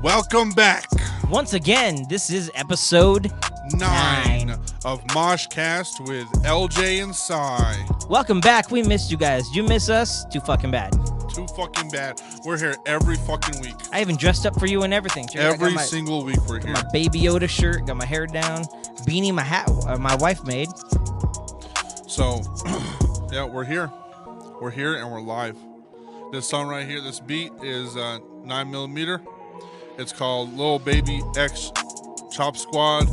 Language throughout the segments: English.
Welcome back. Once again, this is episode 9 of MOSHCAST with LJ and Cy. Welcome back. We missed you guys. Did you miss us? Too fucking bad. Too fucking bad. We're here every fucking week. I even dressed up for you and everything. Every single week we're here. My Baby Yoda shirt, got my hair down, beanie, my hat, my wife made. So, yeah, we're here. We're here and we're live. This song right here, this beat is 9mm. It's called Lil Baby X Chop Squad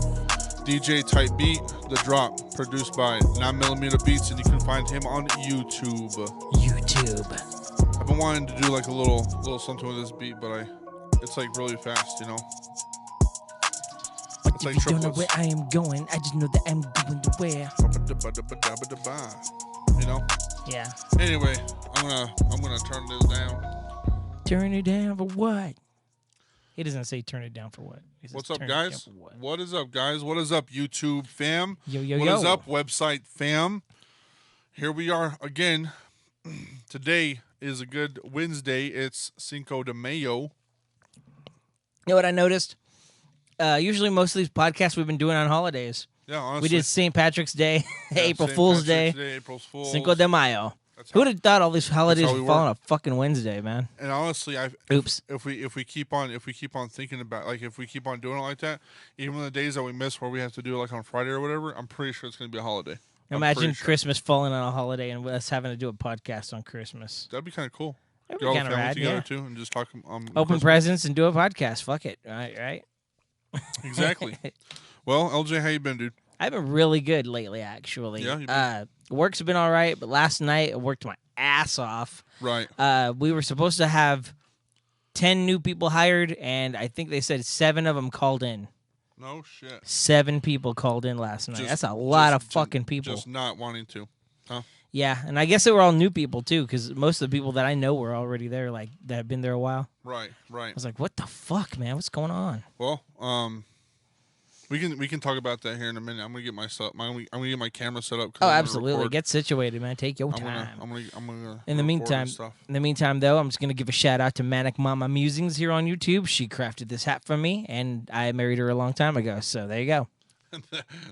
DJ type beat. The Drop, produced by 9mm Beats, and you can find him on YouTube. I've been wanting to do like a little something with this beat, but it's like really fast, you know. But it's if like you triplets. don't know where I am going, I just know that I'm going to where. You know. Yeah. Anyway, I'm gonna turn this down. Turn it down for what? He doesn't say turn it down for what. He says, What's up, turn it down guys? for what? What is up, guys? What is up, YouTube fam? Yo. What is up, website fam? Here we are again. Today is a good Wednesday. It's Cinco de Mayo. You know what I noticed? Usually most of these podcasts we've been doing on holidays. Yeah, honestly. We did St. Patrick's Day, Yeah, April St. Pafool's Patrick's Day, April Fool's. Cinco de Mayo. Who would have thought all these holidays would fall on a fucking Wednesday, man? And honestly, Oops. If we keep on thinking about, like, if we keep on doing it like that, even the days that we miss where we have to do it like on Friday or whatever, I'm pretty sure it's gonna be a holiday. Imagine Christmas falling on a holiday and us having to do a podcast on Christmas. That'd be kind of cool. That'd Get be all the kind of family rad, together yeah. too, and just talk. Open Christmas. presents and do a podcast. Fuck it. Right? Exactly. Well, LJ, how you been, dude? I've been really good lately, actually. Yeah, you've been- Work's been all right, but last night I worked my ass off. Right. We were supposed to have 10 new people hired, and I think they said 7 of them called in. No shit. 7 people called in last night. That's a lot of fucking people. Just not wanting to. Huh? Yeah, and I guess they were all new people, too, because most of the people that I know were already there, like, that have been there a while. Right. I was like, what the fuck, man? What's going on? Well, we can talk about that here in a minute. I'm gonna get my camera set up. Oh, absolutely. Get situated, man. Take your I'm time. gonna In the meantime, though, I'm just gonna give a shout out to Manic Mama Musings here on YouTube. She crafted this hat for me, and I married her a long time ago. So there you go.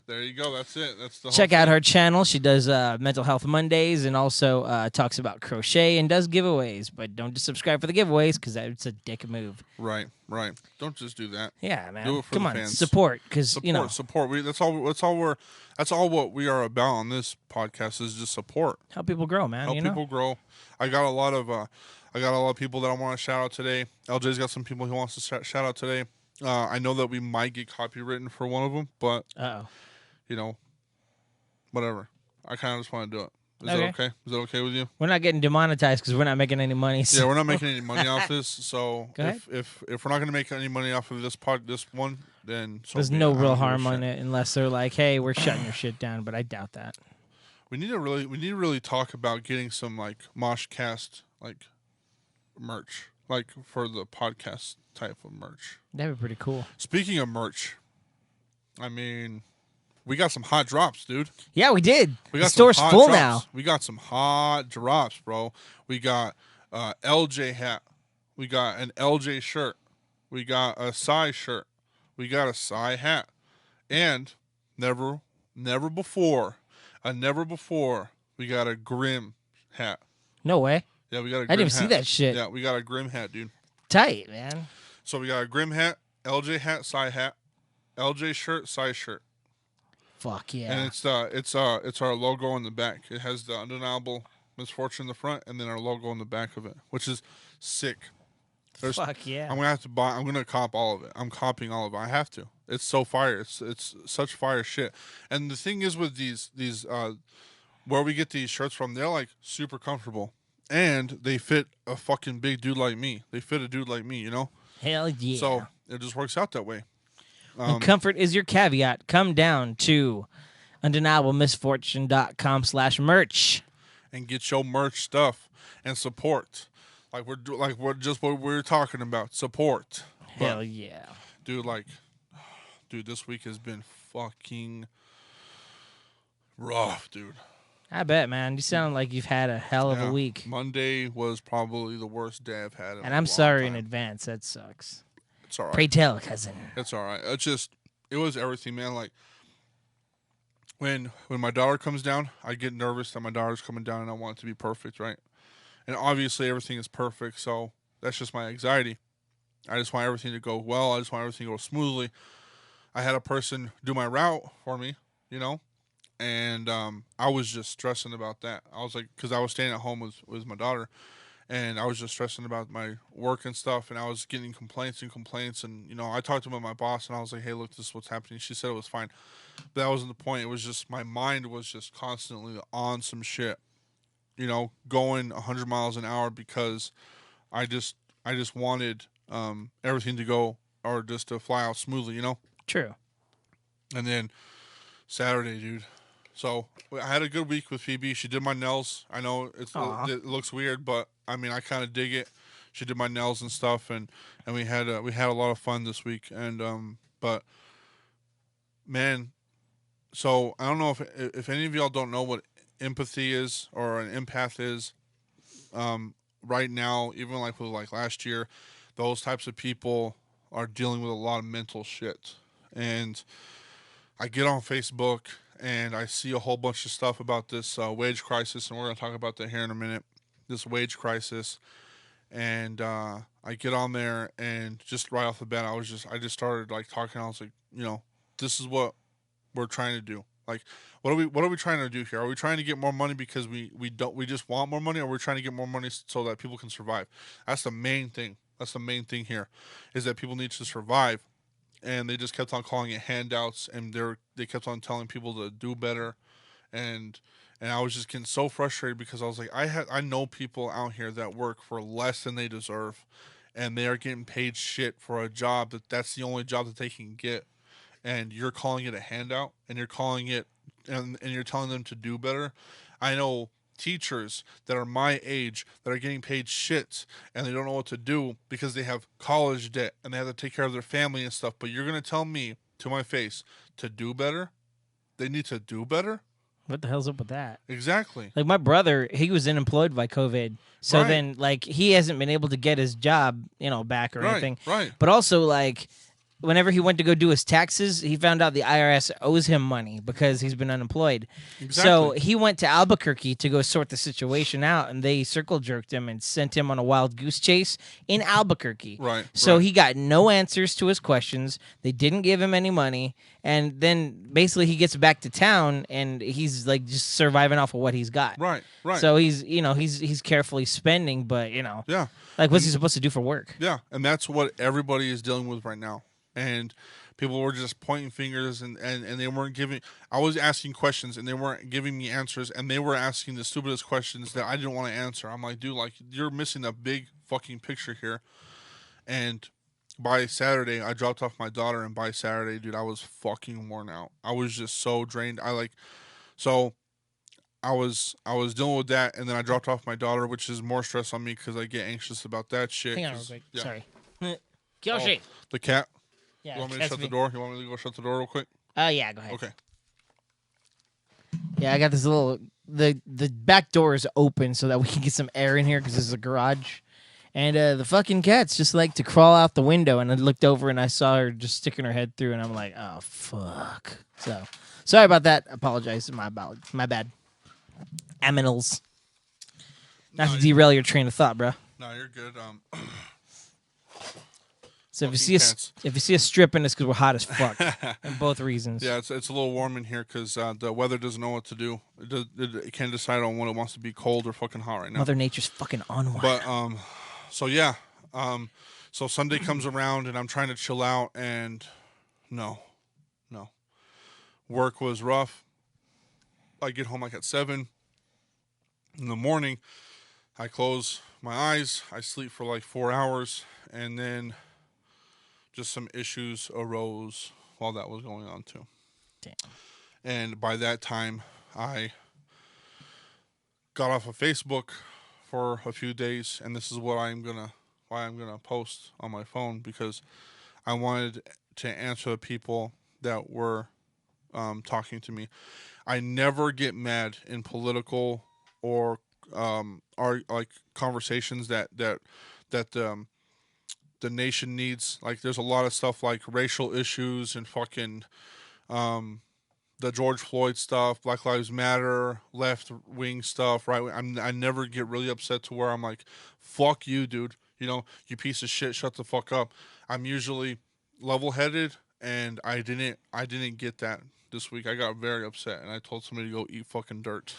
There you go. That's it. That's the. Check out her channel. She does Mental Health Mondays and also talks about crochet and does giveaways. But don't just subscribe for the giveaways because that's a dick move. Right. Don't just do that. Yeah, man. Do it for Come the on, fans. support because you know support. That's all what we are about on this podcast is just support. help people grow, man. Help people grow. I got a lot of people that I want to shout out today. LJ's got some people he wants to shout out today. I know that we might get copywritten for one of them, but you know, whatever. I kind of just want to do it. Is that okay? Is that okay with you? We're not getting demonetized because we're not making any money. So. Yeah, we're not making any money off this. So Go ahead. if we're not going to make any money off of this one, then there's no real harm on it unless they're like, "Hey, we're shutting your shit down." But I doubt that. We need to really talk about getting some like MOSHCAST like merch, like for the podcast type of merch. That'd be pretty cool. Speaking of merch, I mean, we got some hot drops, dude. Yeah, we did. We got the store's some hot full drops. now. We got some hot drops, bro. We got LJ hat. We got an LJ shirt. We got a Cy shirt. We got a Cy hat. And never before, we got a Grim hat. No way. Yeah, we got a Grim I didn't hat. see that shit. Yeah, we got a Grim hat, dude. Tight, man. So we got a Grim hat, LJ hat, Cy hat, LJ shirt, Cy shirt. Fuck yeah. And it's our logo on the back. It has the undeniable misfortune in the front, and then our logo on the back of it, which is sick. Fuck yeah. I'm gonna cop all of it. I'm copying all of it. I have to. It's so fire. It's such fire shit. And the thing is with these where we get these shirts from, they're like super comfortable, and they fit a fucking big dude like me. They fit a dude like me, you know. Hell yeah. So it just works out that way. When comfort is your caveat, come down to undeniablemisfortune.com/merch and get your merch stuff and support. Like we're just what we're talking about. Support. Hell yeah. Dude, this week has been fucking rough, dude. I bet, man. You sound like you've had a hell of a week. Monday was probably the worst day I've had in and a I'm long sorry time. in advance. That sucks. It's all right. Pray tell, cousin. It's all right. It was everything, man. Like when my daughter comes down, I get nervous that my daughter's coming down, and I want it to be perfect, right? And obviously everything is perfect, so that's just my anxiety. I just want everything to go well. I just want everything to go smoothly. I had a person do my route for me, you know, and I was just stressing about that. I was like, because I was staying at home with my daughter, and I was just stressing about my work and stuff, and I was getting complaints, and I talked to my boss, and I was like, hey, look, this is what's happening. She said it was fine, but that wasn't the point. It was just my mind was just constantly on some shit, going 100 miles an hour because I just wanted everything to go or just to fly out smoothly. True. And then Saturday, dude. So I had a good week with Phoebe. She did my nails. I know it looks weird, but I mean I kind of dig it. She did my nails and stuff, and we had a lot of fun this week. And but man, so I don't know if any of y'all don't know what empathy is or an empath is. Right now, even like with like last year, those types of people are dealing with a lot of mental shit. And I get on Facebook and I see a whole bunch of stuff about this wage crisis, and we're going to talk about that here in a minute. This wage crisis, and I get on there, and just right off the bat, I just started like talking. I was like, this is what we're trying to do. Like, what are we trying to do here? Are we trying to get more money because we just want more money, or we're trying to get more money so that people can survive? That's the main thing. That's the main thing here, is that people need to survive, and they just kept on calling it handouts, and they kept on telling people to do better, and I was just getting so frustrated because I was like, I know people out here that work for less than they deserve, and they are getting paid shit for a job that's the only job that they can get, and you're calling it a handout, and you're calling it, and you're telling them to do better. I know teachers that are my age that are getting paid shit, and they don't know what to do because they have college debt and they have to take care of their family and stuff. But you're going to tell me to my face to do better? They need to do better? What the hell's up with that? Exactly. Like my brother, he was unemployed by COVID. So Right. then like he hasn't been able to get his job, back or anything. Right. But also like whenever he went to go do his taxes, he found out the IRS owes him money because he's been unemployed. Exactly. So he went to Albuquerque to go sort the situation out, and they circle jerked him and sent him on a wild goose chase in Albuquerque. Right. So he got no answers to his questions. They didn't give him any money, and then basically he gets back to town and he's like just surviving off of what he's got. Right. So he's carefully spending, but Yeah. like what's he supposed to do for work? Yeah, and that's what everybody is dealing with right now. And people were just pointing fingers, and they weren't giving. I was asking questions, and they weren't giving me answers, and they were asking the stupidest questions that I didn't want to answer. I'm like, dude, like you're missing a big fucking picture here. And by Saturday, I dropped off my daughter, and by Saturday, dude, I was fucking worn out. I was just so drained. I was dealing with that, and then I dropped off my daughter, which is more stress on me because I get anxious about that shit. Hang on real quick. Yeah. Sorry. Kyoshi. The cat. Yeah, You want me to shut the door? You want me to go shut the door real quick? Yeah, go ahead. Okay. Yeah, I got this little the back door is open so that we can get some air in here because this is a garage. And the fucking cats just like to crawl out the window, and I looked over and I saw her just sticking her head through, and I'm like, oh fuck. So sorry about that. Apologize. My bad. Aminals. Not to derail your train of thought, bro. No, you're good. So if you see a stripping, it's because we're hot as fuck, and both reasons. Yeah, it's a little warm in here because the weather doesn't know what to do. It can't decide on when it wants to be cold or fucking hot right now. Mother Nature's fucking on one. But so yeah, so Sunday comes around and I'm trying to chill out, and no, work was rough. I get home like at 7 in the morning. I close my eyes. I sleep for like 4 hours, and then just some issues arose while that was going on too. Damn. And by that time, I got off of Facebook for a few days, and this is why I'm gonna post on my phone, because I wanted to answer the people that were talking to me. I never get mad in political or are like conversations that the nation needs. Like, there's a lot of stuff like racial issues and fucking the George Floyd stuff, Black Lives Matter, left wing stuff, right? I never get really upset to where I'm like, fuck you, dude. You know, you piece of shit, shut the fuck up. I'm usually level headed, and I didn't get that this week. I got very upset, and I told somebody to go eat fucking dirt.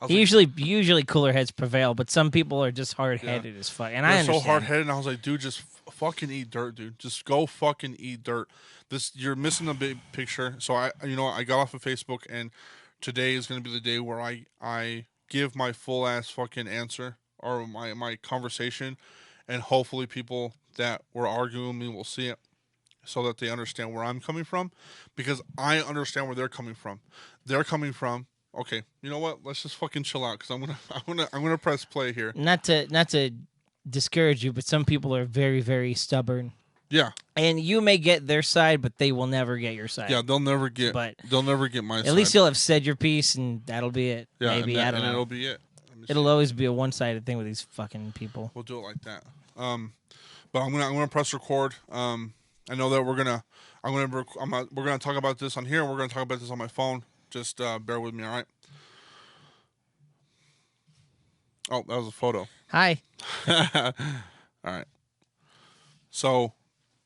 I was like, Usually cooler heads prevail, but some people are just hard headed as fuck, and I they're understand. so hard headed, and I was like, dude, just fucking eat dirt, dude. Just go fucking eat dirt. You're missing a big picture. So I got off of Facebook, and today is gonna be the day where I give my full ass fucking answer or my conversation, and hopefully people that were arguing with me will see it, so that they understand where I'm coming from, because I understand where they're coming from. They're coming from. Okay, you know what? Let's just fucking chill out, because I'm gonna press play here. Not to discourage you, but some people are very, very stubborn. Yeah. And you may get their side, but they will never get your side. Yeah, they'll never get my side. At least you'll have said your piece, and that'll be it. Yeah, maybe I don't know. It'll be it. It'll always be a one-sided thing with these fucking people. We'll do it like that. But I'm gonna press record. I know that we're gonna talk about this on here. We're gonna talk about this on my phone. Just bear with me, all right? Oh, that was a photo. Hi. All right. So,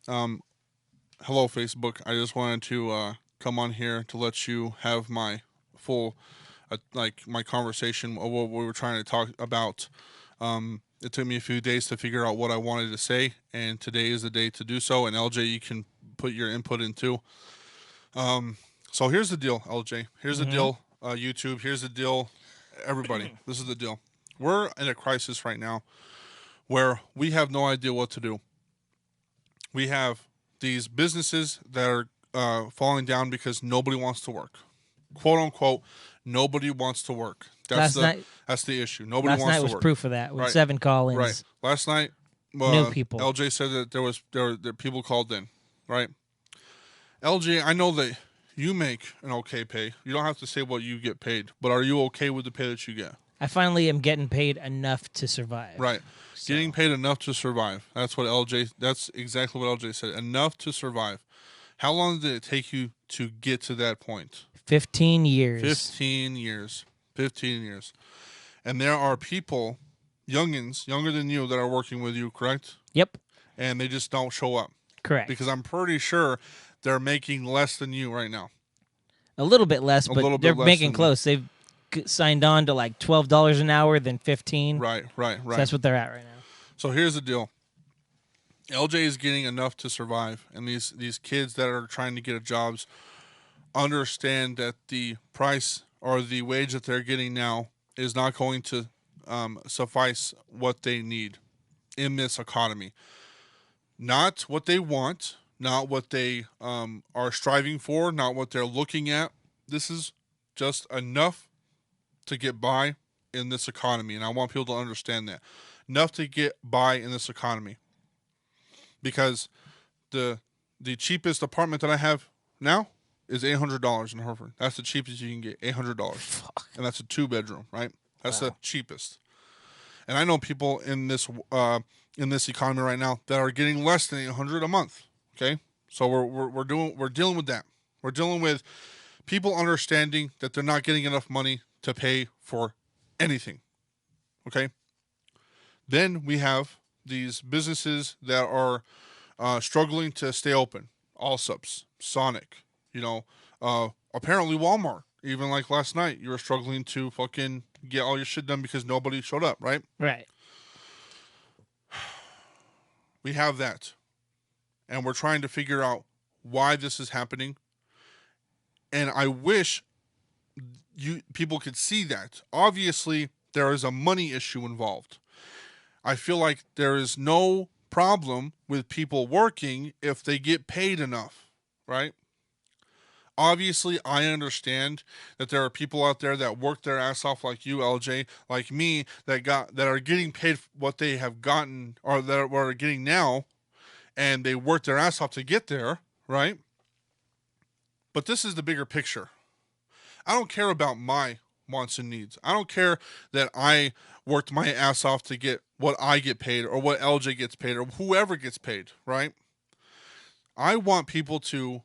hello, Facebook. I just wanted to come on here to let you have my full, my conversation of what we were trying to talk about. It took me a few days to figure out what I wanted to say, and today is the day to do so. And LJ, you can put your input in too. So here's the deal, LJ. Here's the deal, YouTube. Here's the deal, everybody. This is the deal. We're in a crisis right now where we have no idea what to do. We have these businesses that are falling down because nobody wants to work. Quote unquote, nobody wants to work. That's the issue. Nobody wants to work. Last night was proof of that with 7 call-ins. Right. Last night, new people. LJ said that there were people called in. Right. LJ, I know that you make an okay pay. You don't have to say what you get paid, but are you okay with the pay that you get? I finally am getting paid enough to survive. Right. So. Getting paid enough to survive. That's exactly what LJ said. Enough to survive. How long did it take you to get to that point? 15 years. 15 years. 15 years. And there are people, youngins, younger than you, that are working with you, correct? Yep. And they just don't show up. Correct. Because I'm pretty sure they're making less than you right now. A little bit less, but they're making close. They've signed on to like $12 an hour, then 15. Right. So that's what they're at right now. So here's the deal. LJ is getting enough to survive, and these kids that are trying to get jobs understand that the price or the wage that they're getting now is not going to suffice what they need in this economy. Not what they want, not what they are striving for, not what they're looking at. This is just enough to get by in this economy, and I want people to understand that. Enough to get by in this economy. Because the cheapest apartment that I have now is $800 in Hereford. That's the cheapest you can get, $800. Fuck. And that's a 2-bedroom, right? That's the cheapest. And I know people in this economy right now that are getting less than $800 a month. Okay? So we're dealing with that. We're dealing with people understanding that they're not getting enough money to pay for anything. Okay? Then we have these businesses that are struggling to stay open. Allsups, Sonic, apparently Walmart. Even like last night, you were struggling to fucking get all your shit done because nobody showed up, right? Right. We have that. And we're trying to figure out why this is happening. And I wish people could see that. Obviously, there is a money issue involved. I feel like there is no problem with people working if they get paid enough, right? Obviously, I understand that there are people out there that work their ass off like you, LJ, like me, that are getting paid what they have gotten or that are getting now, and they work their ass off to get there, right? But this is the bigger picture. I don't care about my wants and needs. I don't care that I worked my ass off to get what I get paid or what LJ gets paid or whoever gets paid, right? I want people to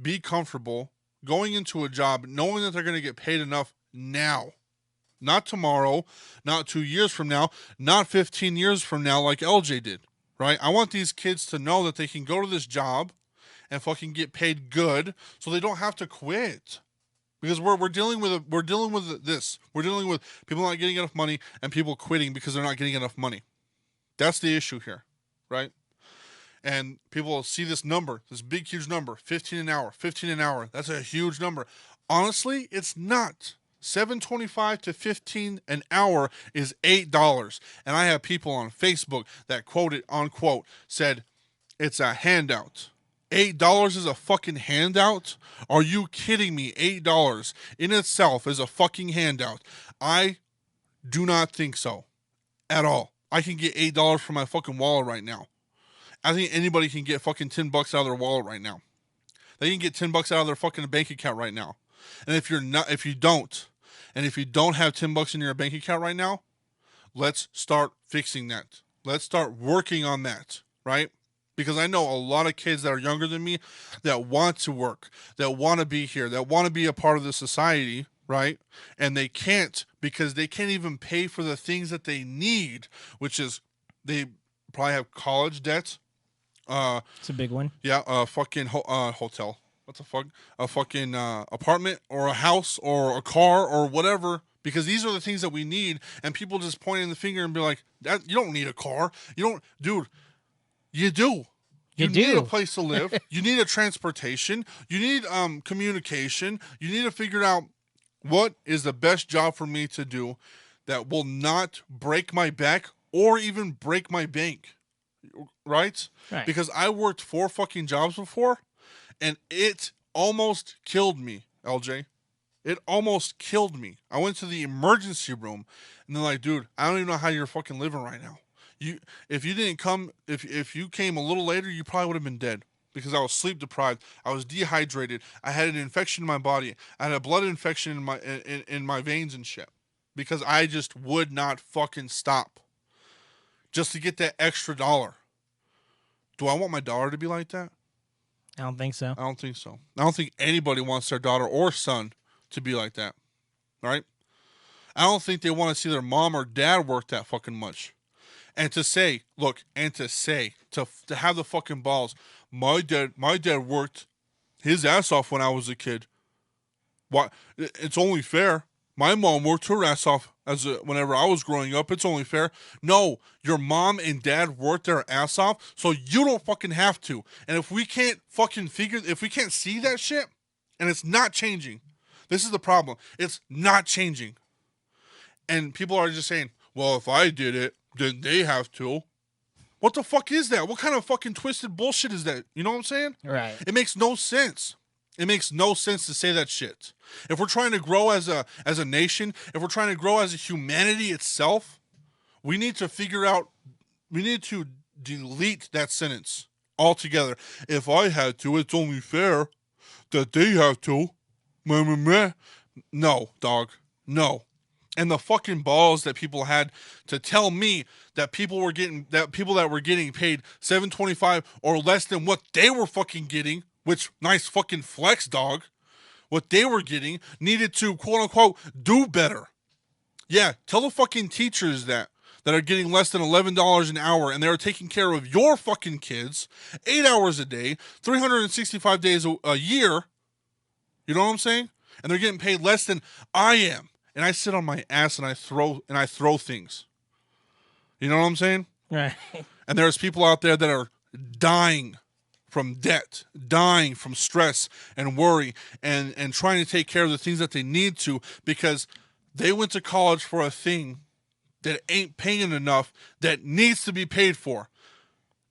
be comfortable going into a job knowing that they're going to get paid enough now. Not tomorrow, not 2 years from now, not 15 years from now like LJ did, right? I want these kids to know that they can go to this job and fucking get paid good so they don't have to quit. Because we're dealing with this. We're dealing with people not getting enough money and people quitting because they're not getting enough money. That's the issue here, right? And people see this number, this big, huge number, 15 an hour, 15 an hour. That's a huge number. Honestly, it's not. $7.25 to $15 an hour is $8. And I have people on Facebook that quoted, unquote, said it's a handout. $8 is a fucking handout? Are you kidding me? $8 in itself is a fucking handout. I do not think so at all. I can get $8 from my fucking wallet right now. I think anybody can get fucking $10 out of their wallet right now. They can get $10 out of their fucking bank account right now. And if you don't have $10 in your bank account right now, let's start fixing that. Let's start working on that, right? Because I know a lot of kids that are younger than me that want to work, that want to be here, that want to be a part of the society, right? And they can't because they can't even pay for the things that they need, which is they probably have college debt. It's a big one. Yeah, a fucking hotel. What the fuck? A fucking apartment or a house or a car or whatever. Because these are the things that we need. And people just pointing the finger and be like, "That you don't need a car. You don't, dude. You do. You need a place to live. You need a transportation. You need communication. You need to figure out what is the best job for me to do that will not break my back or even break my bank." Right? Because I worked 4 fucking jobs before and it almost killed me, LJ. It almost killed me. I went to the emergency room and they're like, "Dude, I don't even know how you're fucking living right now. If you came a little later, you probably would have been dead because I was sleep deprived. I was dehydrated. I had an infection in my body. I had a blood infection in my veins and shit because I just would not fucking stop just to get that extra dollar." Do I want my daughter to be like that? I don't think so. I don't think so. I don't think anybody wants their daughter or son to be like that. Right? I don't think they want to see their mom or dad work that fucking much. And to say, look, to have the fucking balls, my dad worked his ass off when I was a kid. Why? It's only fair. My mom worked her ass off whenever I was growing up. It's only fair. No, your mom and dad worked their ass off, so you don't fucking have to. And if we can't if we can't see that shit, and it's not changing, this is the problem. It's not changing. And people are just saying, "Well, if I did it, then they have to." What the fuck is that? What kind of fucking twisted bullshit is that? You know what I'm saying? Right. It makes no sense. It makes no sense to say that shit. If we're trying to grow as a nation, if we're trying to grow as a humanity itself, we need to delete that sentence altogether. If I had to, it's only fair that they have to. No, dog. No. And the fucking balls that people had to tell me that people that were getting paid $7.25 or less than what they were fucking getting, which nice fucking flex, dog. What they were getting needed to quote unquote do better. Yeah, tell the fucking teachers that are getting less than $11 an hour and they're taking care of your fucking kids 8 hours a day, 365 days a year. You know what I'm saying? And they're getting paid less than I am. And I sit on my ass and I throw things. You know what I'm saying? Right. And there's people out there that are dying from debt, dying from stress and worry and trying to take care of the things that they need to because they went to college for a thing that ain't paying enough that needs to be paid for.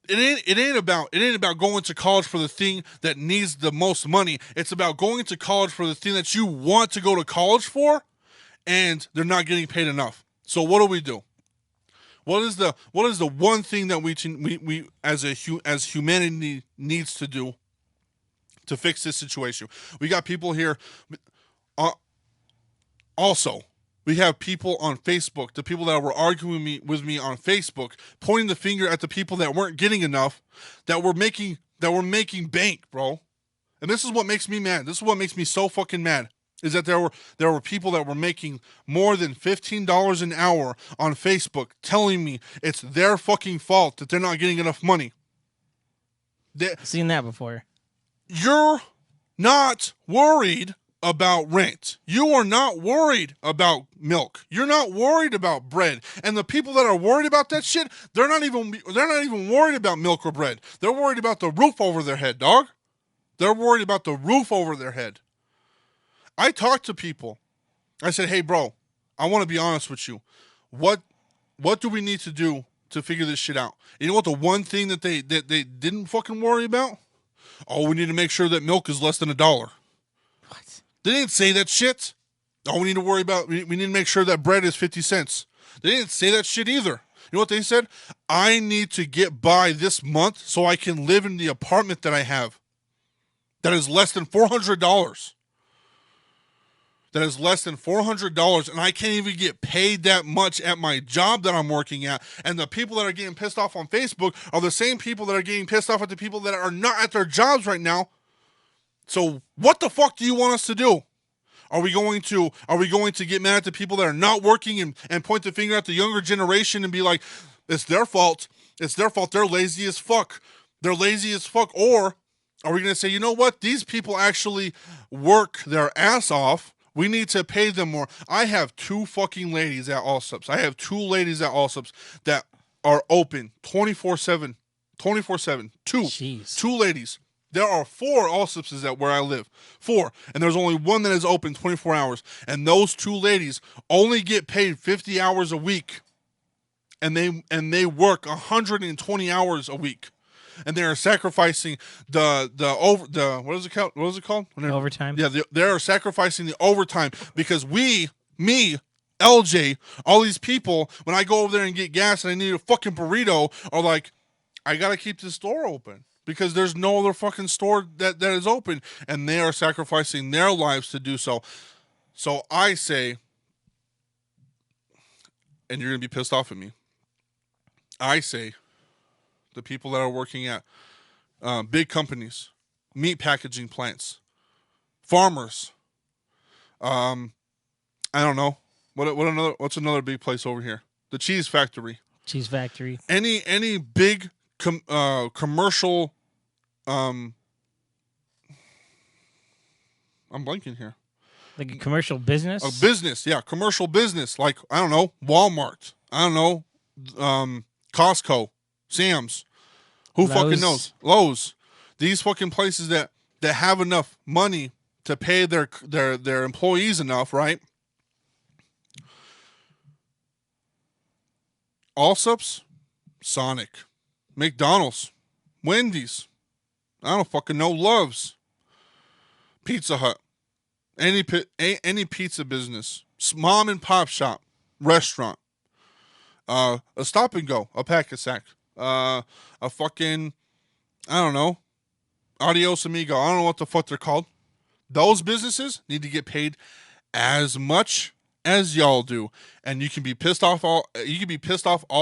It ain't about going to college for the thing that needs the most money. It's about going to college for the thing that you want to go to college for and they're not getting paid enough. So what do? What is the one thing that we as humanity needs to do to fix this situation? We got people here. Also, We have people on Facebook, the people that were arguing with me on Facebook, pointing the finger at the people that weren't getting enough, that were making bank, bro. And this is what makes me mad. This is what makes me so fucking mad. Is that there were people that were making more than $15 an hour on Facebook telling me it's their fucking fault that they're not getting enough money. Seen that before. You're not worried about rent. You are not worried about milk. You're not worried about bread. And the people that are worried about that shit, they're not even worried about milk or bread. They're worried about the roof over their head, dog. They're worried about the roof over their head. I talked to people. I said, "Hey, bro, I want to be honest with you. What do we need to do to figure this shit out?" You know what? The one thing that they didn't fucking worry about? Oh, we need to make sure that milk is less than $1. What? They didn't say that shit. Oh, we need to worry about. We need to make sure that bread is 50 cents. They didn't say that shit either. You know what they said? I need to get by this month so I can live in the apartment that I have. That is less than $400. That is less than $400, and I can't even get paid that much at my job that I'm working at. And the people that are getting pissed off on Facebook are the same people that are getting pissed off at the people that are not at their jobs right now. So what the fuck do you want us to do? Are we going to get mad at the people that are not working and point the finger at the younger generation and be like, it's their fault. It's their fault. They're lazy as fuck. They're lazy as fuck. Or are we going to say, you know what? These people actually work their ass off. We need to pay them more. I have two fucking ladies at Allsups. I have two ladies at Allsups that are open 24/7. 24/7. Jeez. Two ladies. There are 4 Allsupses at where I live. 4. And there's only one that is open 24 hours. And those 2 ladies only get paid 50 hours a week. And they work 120 hours a week. And they are sacrificing what is it called? What is it called? Overtime. Yeah, they are sacrificing the overtime because me, LJ, all these people, when I go over there and get gas and I need a fucking burrito, are like, I gotta keep this store open because there's no other fucking store that is open, and they are sacrificing their lives to do so. So I say, and you're gonna be pissed off at me, I say, the people that are working at big companies, meat packaging plants, farmers. I don't know what's another big place over here? The cheese factory. Cheese factory. Any big commercial. I'm blanking here. Like a commercial business. A business, yeah, commercial business. Like I don't know, Walmart. I don't know, Costco. Sam's, who Lowe's. fucking knows? Lowe's, these fucking places that have enough money to pay their employees enough, right? Allsups, Sonic, McDonald's, Wendy's, I don't fucking know, Love's, Pizza Hut, any pizza business, mom and pop shop, restaurant, a stop and go, a pack a sack. A fucking, I don't know, Adios Amigo. I don't know what the fuck they're called. Those businesses need to get paid as much as y'all do, and you can be pissed off all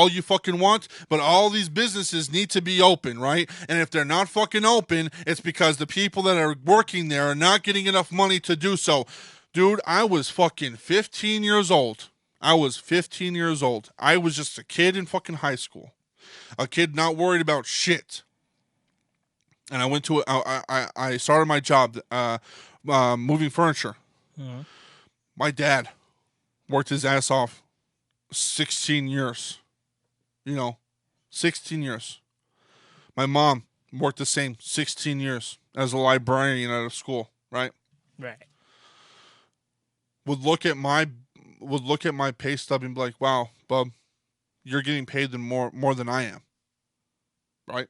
you fucking want, but all these businesses need to be open, right? And if they're not fucking open, it's because the people that are working there are not getting enough money to do so. Dude, I was fucking 15 years old. I was just a kid in fucking high school. A kid not worried about shit. And I went to I started my job moving furniture. Mm-hmm. My dad worked his ass off 16 years. 16 years. My mom worked the same 16 years as a librarian at a school, right? Right. Would look at my pay stub and be like, "Wow, bub, you're getting paid more than I am." Right?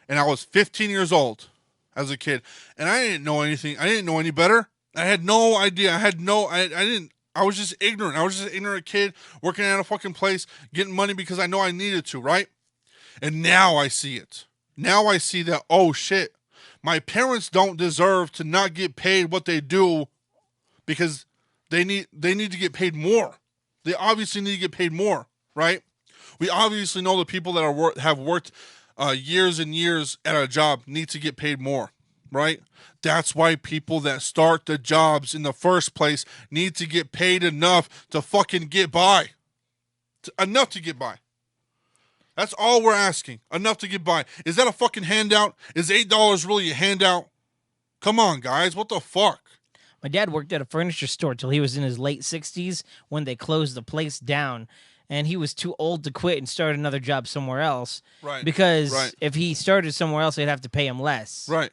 And I was 15 years old as a kid, and I didn't know anything. I didn't know any better. I had no idea. I was just ignorant. I was just an ignorant kid working at a fucking place, getting money because I know I needed to, right? And now I see it. Now I see that, oh shit, my parents don't deserve to not get paid what they do because They need to get paid more. They obviously need to get paid more, right? We obviously know the people that have worked years and years at a job need to get paid more, right? That's why people that start the jobs in the first place need to get paid enough to fucking get by. Enough to get by. That's all we're asking. Enough to get by. Is that a fucking handout? Is $8 really a handout? Come on, guys. What the fuck? My dad worked at a furniture store till he was in his late 60s when they closed the place down. And he was too old to quit and start another job somewhere else. Right. Because if he started somewhere else, they'd have to pay him less. Right.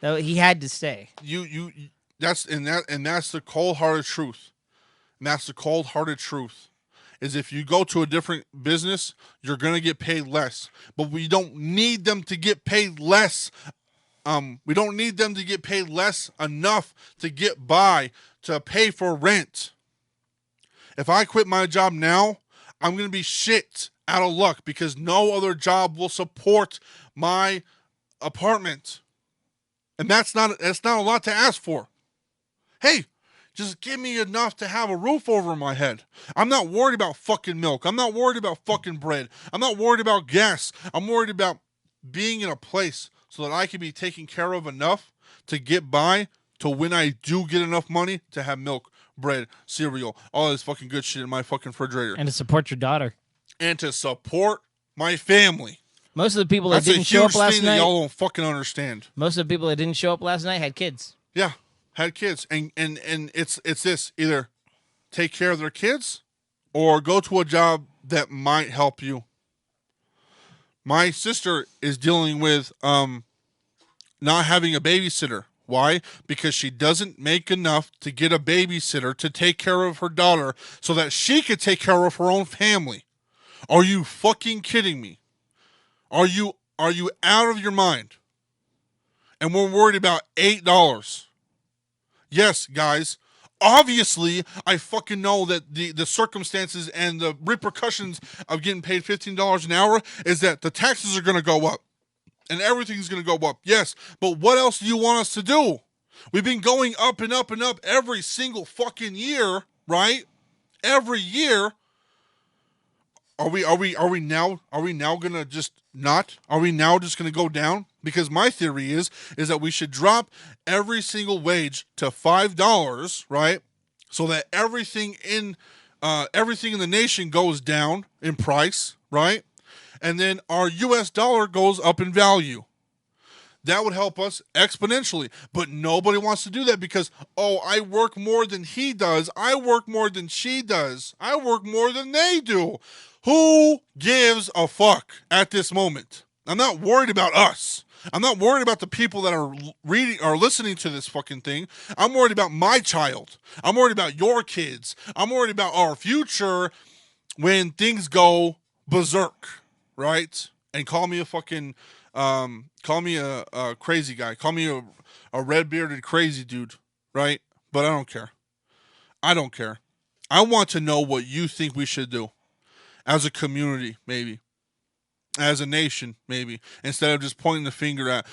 So he had to stay. That's the cold-hearted truth. And that's the cold-hearted truth. Is if you go to a different business, you're going to get paid less. But we don't need them to get paid less. We don't need them to get paid less enough to get by, to pay for rent. If I quit my job now, I'm going to be shit out of luck because no other job will support my apartment. And that's not a lot to ask for. Hey, just give me enough to have a roof over my head. I'm not worried about fucking milk. I'm not worried about fucking bread. I'm not worried about gas. I'm worried about being in a place so that I can be taken care of enough to get by to when I do get enough money to have milk, bread, cereal, all this fucking good shit in my fucking refrigerator. And to support your daughter. And to support my family. Most of the people that didn't show up last night. That's a huge thing that y'all don't fucking understand. Most of the people that didn't show up last night had kids. Yeah, had kids. And it's this. Either take care of their kids or go to a job that might help you. My sister is dealing with not having a babysitter. Why? Because she doesn't make enough to get a babysitter to take care of her daughter so that she could take care of her own family. Are you fucking kidding me? Are you out of your mind? And we're worried about $8. Yes, guys. Obviously, I fucking know that the circumstances and the repercussions of getting paid $15 an hour is that the taxes are going to go up. And everything's going to go up. Yes, but what else do you want us to do? We've been going up and up and up every single fucking year, right? Every year. Are we now going to just not? Are we now just going to go down? Because my theory is that we should drop every single wage to $5, right? So that everything in the nation goes down in price, right? And then our U.S. dollar goes up in value. That would help us exponentially. But nobody wants to do that because, I work more than he does. I work more than she does. I work more than they do. Who gives a fuck at this moment? I'm not worried about us. I'm not worried about the people that are reading or listening to this fucking thing. I'm worried about my child. I'm worried about your kids. I'm worried about our future when things go berserk, right? And call me a fucking, call me a crazy guy. Call me a red-bearded crazy dude, right? But I don't care. I don't care. I want to know what you think we should do. As a community, maybe. As a nation, maybe. Instead of just pointing the finger at,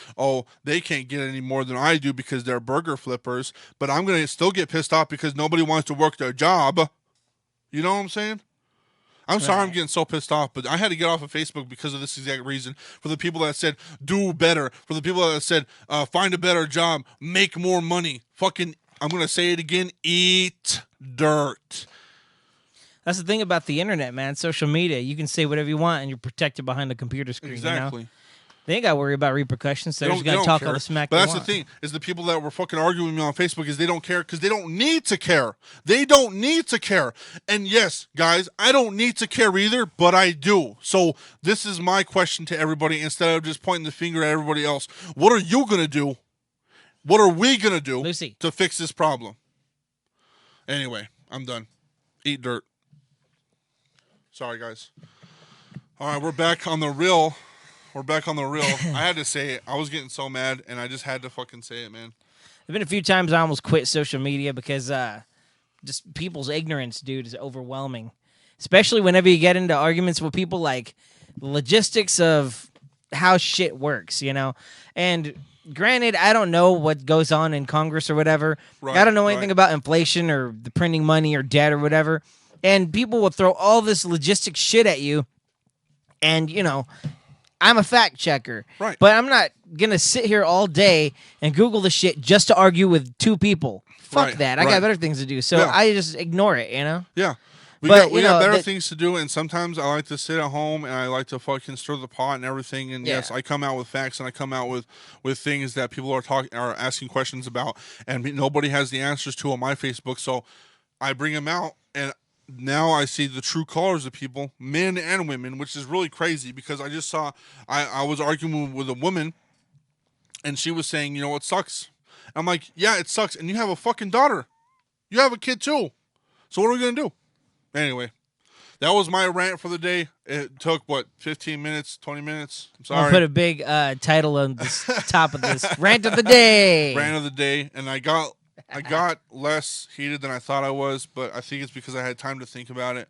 they can't get any more than I do because they're burger flippers. But I'm going to still get pissed off because nobody wants to work their job. You know what I'm saying? I'm sorry I'm getting so pissed off, but I had to get off of Facebook because of this exact reason. For the people that said, do better. For the people that said, find a better job. Make more money. Fucking, I'm going to say it again, eat dirt. That's the thing about the internet, man. Social media. You can say whatever you want, and you're protected behind the computer screen. Exactly. You know? They ain't got to worry about repercussions. They're just going to talk all the smack But they that's want. the thing, is the people that were fucking arguing with me on Facebook is they don't care because they don't need to care. They don't need to care. And yes, guys, I don't need to care either, but I do. So this is my question to everybody instead of just pointing the finger at everybody else. What are you going to do? What are we going to do Lucy, to fix this problem? Anyway, I'm done. Eat dirt. Sorry, guys. All right, we're back on the reel. I had to say it. I was getting so mad, and I just had to fucking say it, man. There's been a few times I almost quit social media because just people's ignorance, dude, is overwhelming. Especially whenever you get into arguments with people, like the logistics of how shit works, you know? And granted, I don't know what goes on in Congress or whatever. Right, I don't know anything right. about inflation or the printing money or debt or whatever. And people will throw all this logistic shit at you. And, I'm a fact checker. Right. But I'm not going to sit here all day and Google the shit just to argue with two people. Fuck Right, that. I right. got better things to do. So Yeah. I just ignore it, Yeah. We But, got better that- things to do, and sometimes I like to sit at home and I like to fucking stir the pot and everything. And Yeah. yes, I come out with facts and I come out with things that people are asking questions about, and nobody has the answers to on my Facebook. So I bring them out, and now I see the true colors of people, men and women, which is really crazy because I just saw I was arguing with a woman, and she was saying, it sucks. I'm like, yeah, it sucks, and you have a fucking daughter, you have a kid too. So what are we gonna do? Anyway, that was my rant for the day. It took, 15 minutes, 20 minutes? I'm sorry. I'll put a big title on the top of this. Rant of the day. Rant of the day. And I got less heated than I thought I was, but I think it's because I had time to think about it.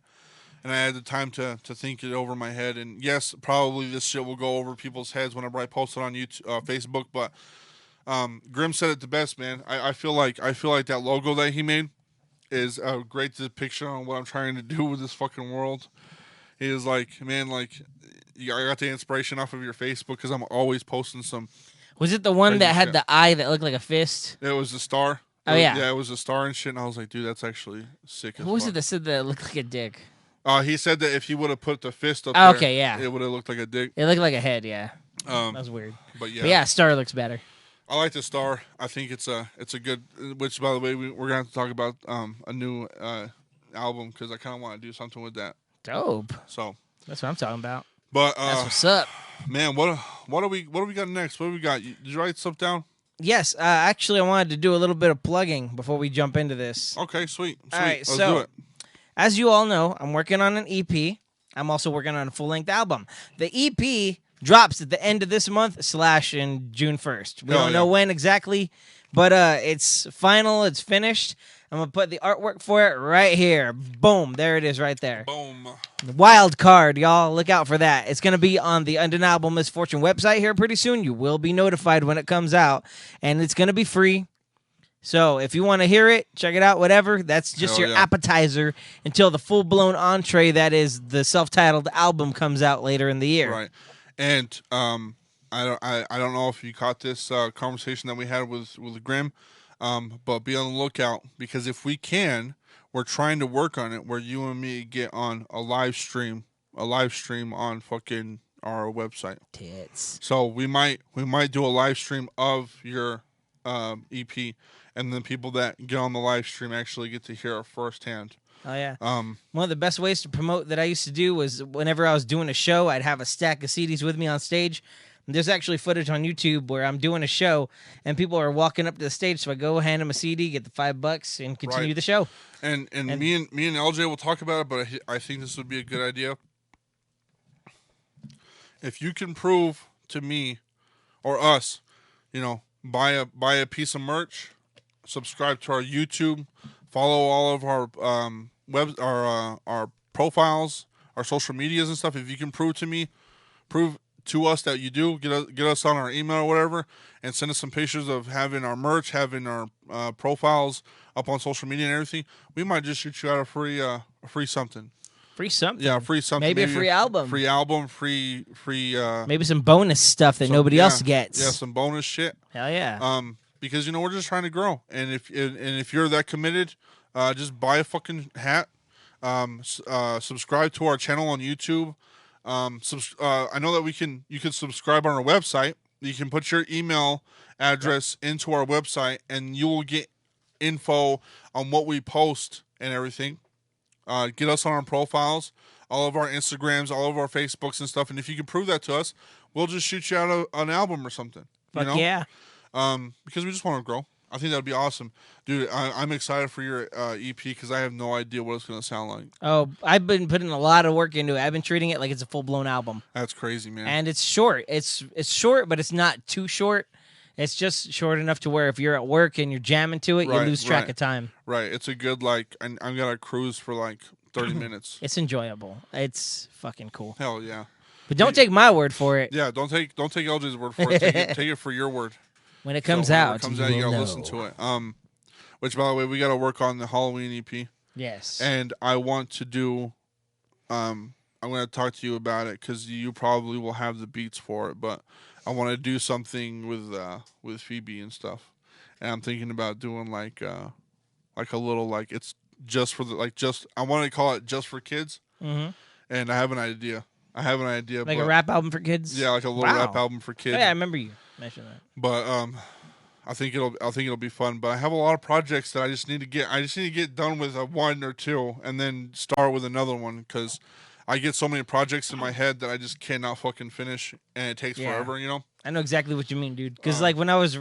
And I had the time to think it over in my head. And yes, probably this shit will go over people's heads whenever I post it on YouTube, Facebook. But Grim said it the best, man. I feel like that logo that he made is a great depiction on what I'm trying to do with this fucking world. He is like, man, I got the inspiration off of your Facebook because I'm always posting some. Was it the one crazy that had shit. the eye that looked like a fist? It was a star. Oh, yeah. Yeah, it was a star and shit. And I was like, dude, that's actually sick as What was fuck. it that said that it looked like a dick? He said that if he would have put the fist up Oh, there, okay, yeah. it would have looked like a dick. It looked like a head, yeah. That was weird. But yeah, But yeah, star looks better. I like the star. I think it's a good. Which, by the way, we're gonna have to talk about a new album because I kind of want to do something with that. Dope. So That's what I'm talking about. But That's what's up. man, what do we got next? What do we got? Did you write stuff down? Yes, actually, I wanted to do a little bit of plugging before we jump into this. Okay, sweet. All right, Let's so do it. as you all know, I'm working on an EP. I'm also working on a full-length album. The EP drops at the end of this month / in June 1st. We don't know when exactly, but it's final. It's finished. I'm going to put the artwork for it right here. Boom. There it is right there. Boom. Wild card, y'all. Look out for that. It's going to be on the Undeniable Misfortune website here pretty soon. You will be notified when it comes out, and it's going to be free. So if you want to hear it, check it out, whatever. That's just your appetizer until the full-blown entree that is the self-titled album comes out later in the year. Right. And I don't know if you caught this conversation that we had with Grim, but be on the lookout because if we can, we're trying to work on it where you and me get on a live stream on fucking our website. Tits. So we might do a live stream of your EP, and then people that get on the live stream actually get to hear it firsthand. Oh, yeah. One of the best ways to promote that I used to do was whenever I was doing a show, I'd have a stack of CDs with me on stage. And there's actually footage on YouTube where I'm doing a show, and people are walking up to the stage, so I go hand them a CD, get the $5, and continue the show. And me and LJ will talk about it, but I think this would be a good idea. If you can prove to me or us, buy a piece of merch, subscribe to our YouTube, follow all of our our profiles, our social medias and stuff. If you can prove to us that you do, get us on our email or whatever, and send us some pictures of having our merch, having our profiles up on social media and everything, we might just shoot you out a free something. Free something? Yeah, free something. Maybe a free album. Free album, free maybe some bonus stuff that nobody else gets. Yeah, some bonus shit. Hell yeah. Because we're just trying to grow, and if you're that committed, just buy a fucking hat. Subscribe to our channel on YouTube. I know that you can subscribe on our website. You can put your email address into our website, and you will get info on what we post and everything. Get us on our profiles, all of our Instagrams, all of our Facebooks and stuff. And if you can prove that to us, we'll just shoot you out an album or something. Fuck yeah. Because we just want to grow. I think that would be awesome. Dude, I'm excited for your EP because I have no idea what it's going to sound like. Oh, I've been putting a lot of work into it. I've been treating it like it's a full-blown album. That's crazy, man. And it's short. It's short, but it's not too short. It's just short enough to where if you're at work and you're jamming to it, you lose track of time. Right. It's a good, I'm going to cruise for 30 minutes. It's enjoyable. It's fucking cool. Hell yeah. But don't take my word for it. Yeah, don't take LJ's word for it. Take it for your word. When it comes whenever out, it comes you out, you will gotta know. listen to it. Which, by the way, we gotta work on the Halloween EP, Yes. and I want to do. I'm gonna talk to you about it because you probably will have the beats for it, but I want to do something with Phoebe and stuff, and I'm thinking about doing like a little like it's just for the like just I want to call it just for kids, Mm-hmm. and I have an idea. Like but, a rap album for kids. Yeah, like a little rap album for Oh, kids. yeah, I remember you mentioned that. But I think it'll be fun. But I have a lot of projects that I just need to get done with one or two, and then start with another one because I get so many projects in my head that I just cannot fucking finish, and it takes forever. You know. I know exactly what you mean, dude. Because like when I was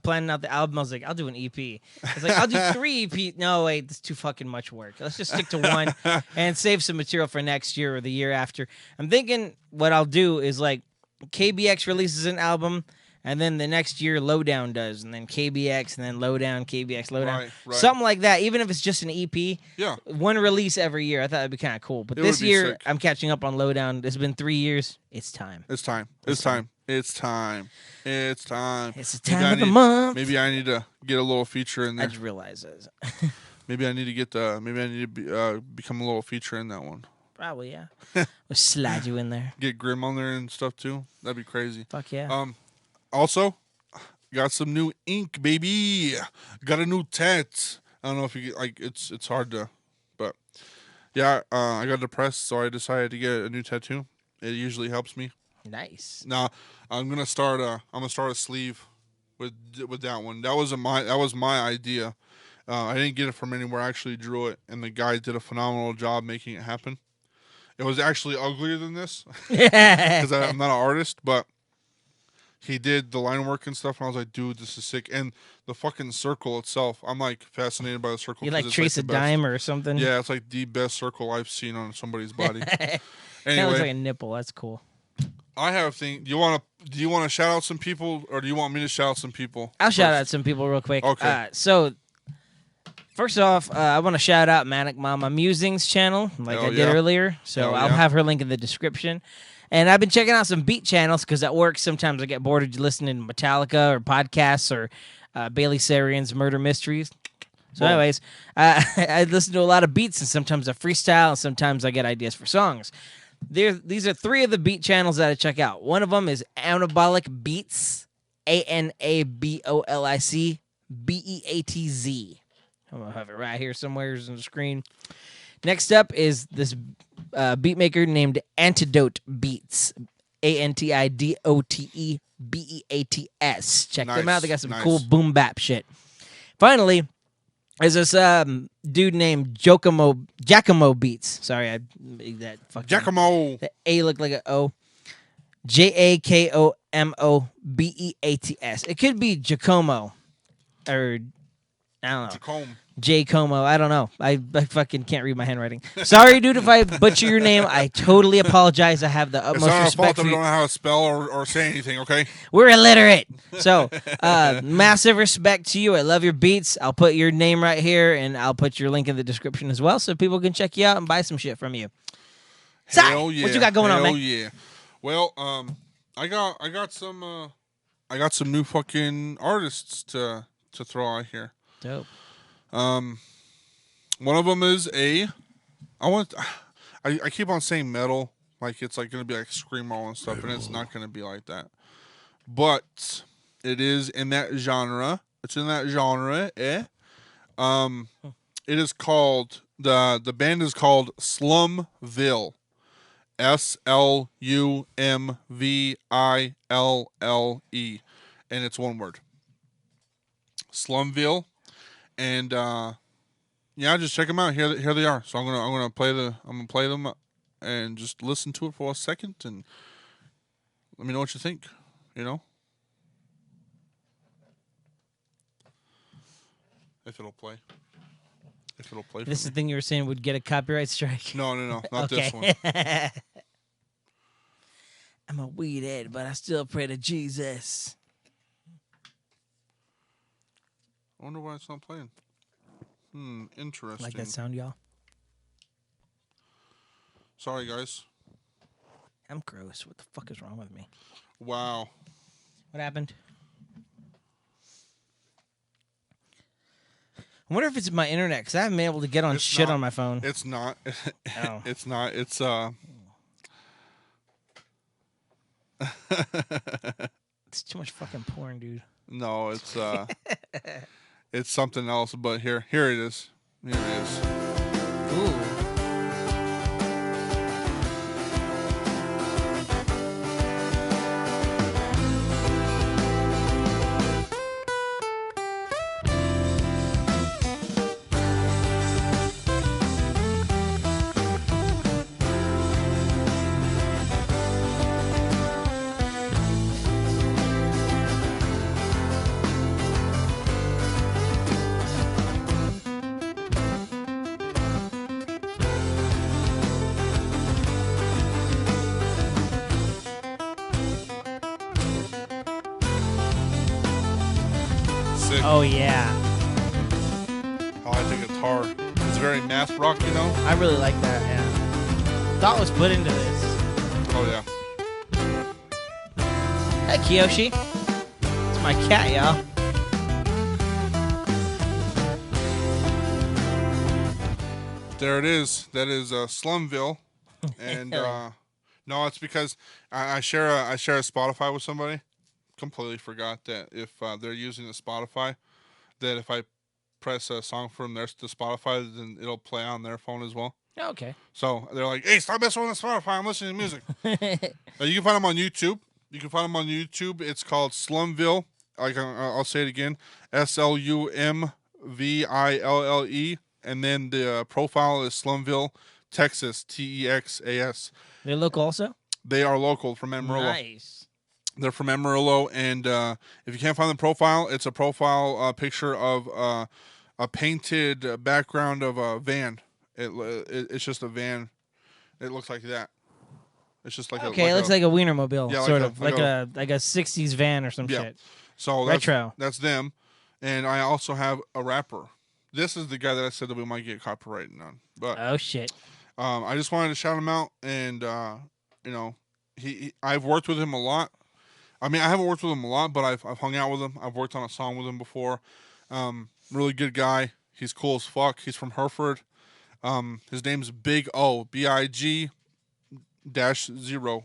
planning out the album, I was like, I'll do an EP. It's like I'll do 3 EP. No, wait, that's too fucking much work. Let's just stick to one and save some material for next year or the year after. I'm thinking what I'll do is like KBX releases an album, and then the next year Lowdown does, and then KBX, and then Lowdown, KBX, Lowdown, Right. something like that. Even if it's just an EP, Yeah. one release every year. I thought that'd be kind of cool. But this year sick. I'm catching up on Lowdown. It's been 3 years. It's time. It's time. It's time. It's time. It's time. It's the time of the month. Maybe I need to get a little feature in I there. just realized this. Maybe I need to become a little feature in that one. Probably, yeah. We'll slide you in there. Get Grim on there and stuff too. That'd be crazy. Fuck yeah. Also, got some new ink, baby. Got a new tat. I don't know if you get like it's hard to, but yeah. I got depressed, so I decided to get a new tattoo. It usually helps me. Nice. Now I'm gonna start a sleeve with that one. That was my idea. I didn't get it from anywhere. I actually drew it, and the guy did a phenomenal job making it happen. It was actually uglier than this because I'm not an artist, but he did the line work and stuff, and I was like, dude, this is sick. And the fucking circle itself, I'm like fascinated by the circle. You like trace a dime or something? Yeah, it's like the best circle I've seen on somebody's body. Anyway, looks like a nipple. That's cool. I have a thing. Do you want to shout out some people, or do you want me to shout out some people? I'll shout out some people real quick. Okay. So first off, I want to shout out Manic Mama Musings channel, like I did earlier. So I'll have her link in the description. And I've been checking out some beat channels because at work sometimes I get bored of listening to Metallica or podcasts or Bailey Sarian's Murder Mysteries. So anyways, I listen to a lot of beats, and sometimes I freestyle, and sometimes I get ideas for songs. These are 3 of the beat channels that I check out. One of them is Anabolic Beats, ANABOLIC BEATZ. I'm going to have it right here somewhere on the screen. Next up is this beat maker named Antidote Beats, ANTIDOTEBEATS. Check them out. They got some cool boom bap shit. Finally, there's this dude named Giacomo Beats. Sorry, I made that fucking Giacomo. The A looked like an O. JAKOMOBEATS. It could be Giacomo, or I don't know. J-Como. I don't know. I fucking can't read my handwriting. Sorry, dude, if I butcher your name. I totally apologize. I have the utmost respect for you. It's not our fault that for we you. don't know how to spell or say anything, okay? We're illiterate. So, massive respect to you. I love your beats. I'll put your name right here, and I'll put your link in the description as well so people can check you out and buy some shit from you. Hell yeah. What you got going on, man? Hell yeah. Well, I got some new fucking artists to throw out here. Dope. One of them is I keep on saying metal, like it's like gonna be like screamo and stuff, and it's not gonna be like that. But it is in that genre. It's in that genre, It is called the band is called Slumville. SLUMVILLE, and it's one word. Slumville. And just check them out. Here they are. So I'm gonna play them and just listen to it for a second and let me know what you think. You know, if it'll play. This is the thing you were saying would get a copyright strike. No, not this one. I'm a weed head, but I still pray to Jesus. I wonder why it's not playing. Interesting. Like that sound, y'all? Sorry, guys. I'm gross. What the fuck is wrong with me? Wow. What happened? I wonder if it's my internet because I haven't been able to get on shit on my phone. It's not. Oh. It's not. It's It's too much fucking porn, dude. No, it's something else. But here it is. Here it is. Ooh. Sick. Oh, yeah. I like the guitar. It's very math rock, you know? I really like that, yeah. Thought was put into this. Oh, yeah. Hey, Kiyoshi. It's my cat, y'all. There it is. That is Slumville. And no, it's because I share a Spotify with somebody. Completely forgot that if they're using the Spotify, that if I press a song from the Spotify, then it'll play on their phone as well. Okay. So they're like, "Hey, stop messing with the Spotify. I'm listening to music." You can find them on YouTube. It's called Slumville. I'll say it again: Slumville, and then the profile is Slumville Texas, Texas. They local also? They are local from Amarillo. Nice. They're from Amarillo, and if you can't find the profile, it's a profile picture of a painted background of a van. It's just a van. It looks like that. It's just like it looks like a Wienermobile, yeah, sort of like a 60s van or some shit. So retro. That's them, and I also have a rapper. This is the guy that I said that we might get copyrighted on. But oh shit. I just wanted to shout him out, and you know, I've worked with him a lot. I mean, I haven't worked with him a lot, but I've hung out with him. I've worked on a song with him before. Really good guy. He's cool as fuck. He's from Hereford. His name's Big O, BIG-0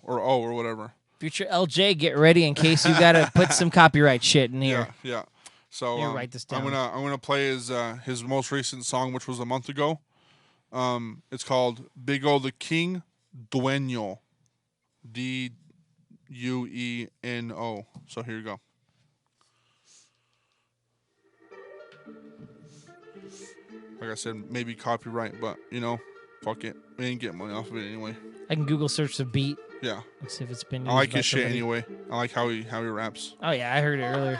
or O or whatever. Future LJ, get ready in case you gotta put some copyright shit in here. Yeah. So here, write this down. I'm gonna play his most recent song, which was a month ago. It's called Big O the King Dueño. DUENO. So here you go. Like I said, maybe copyright, but you know, fuck it. We ain't getting money off of it anyway. I can Google search the beat. Yeah. Let's see if it's been. I like his somebody. shit anyway. I like how he raps. Oh yeah, I heard it earlier.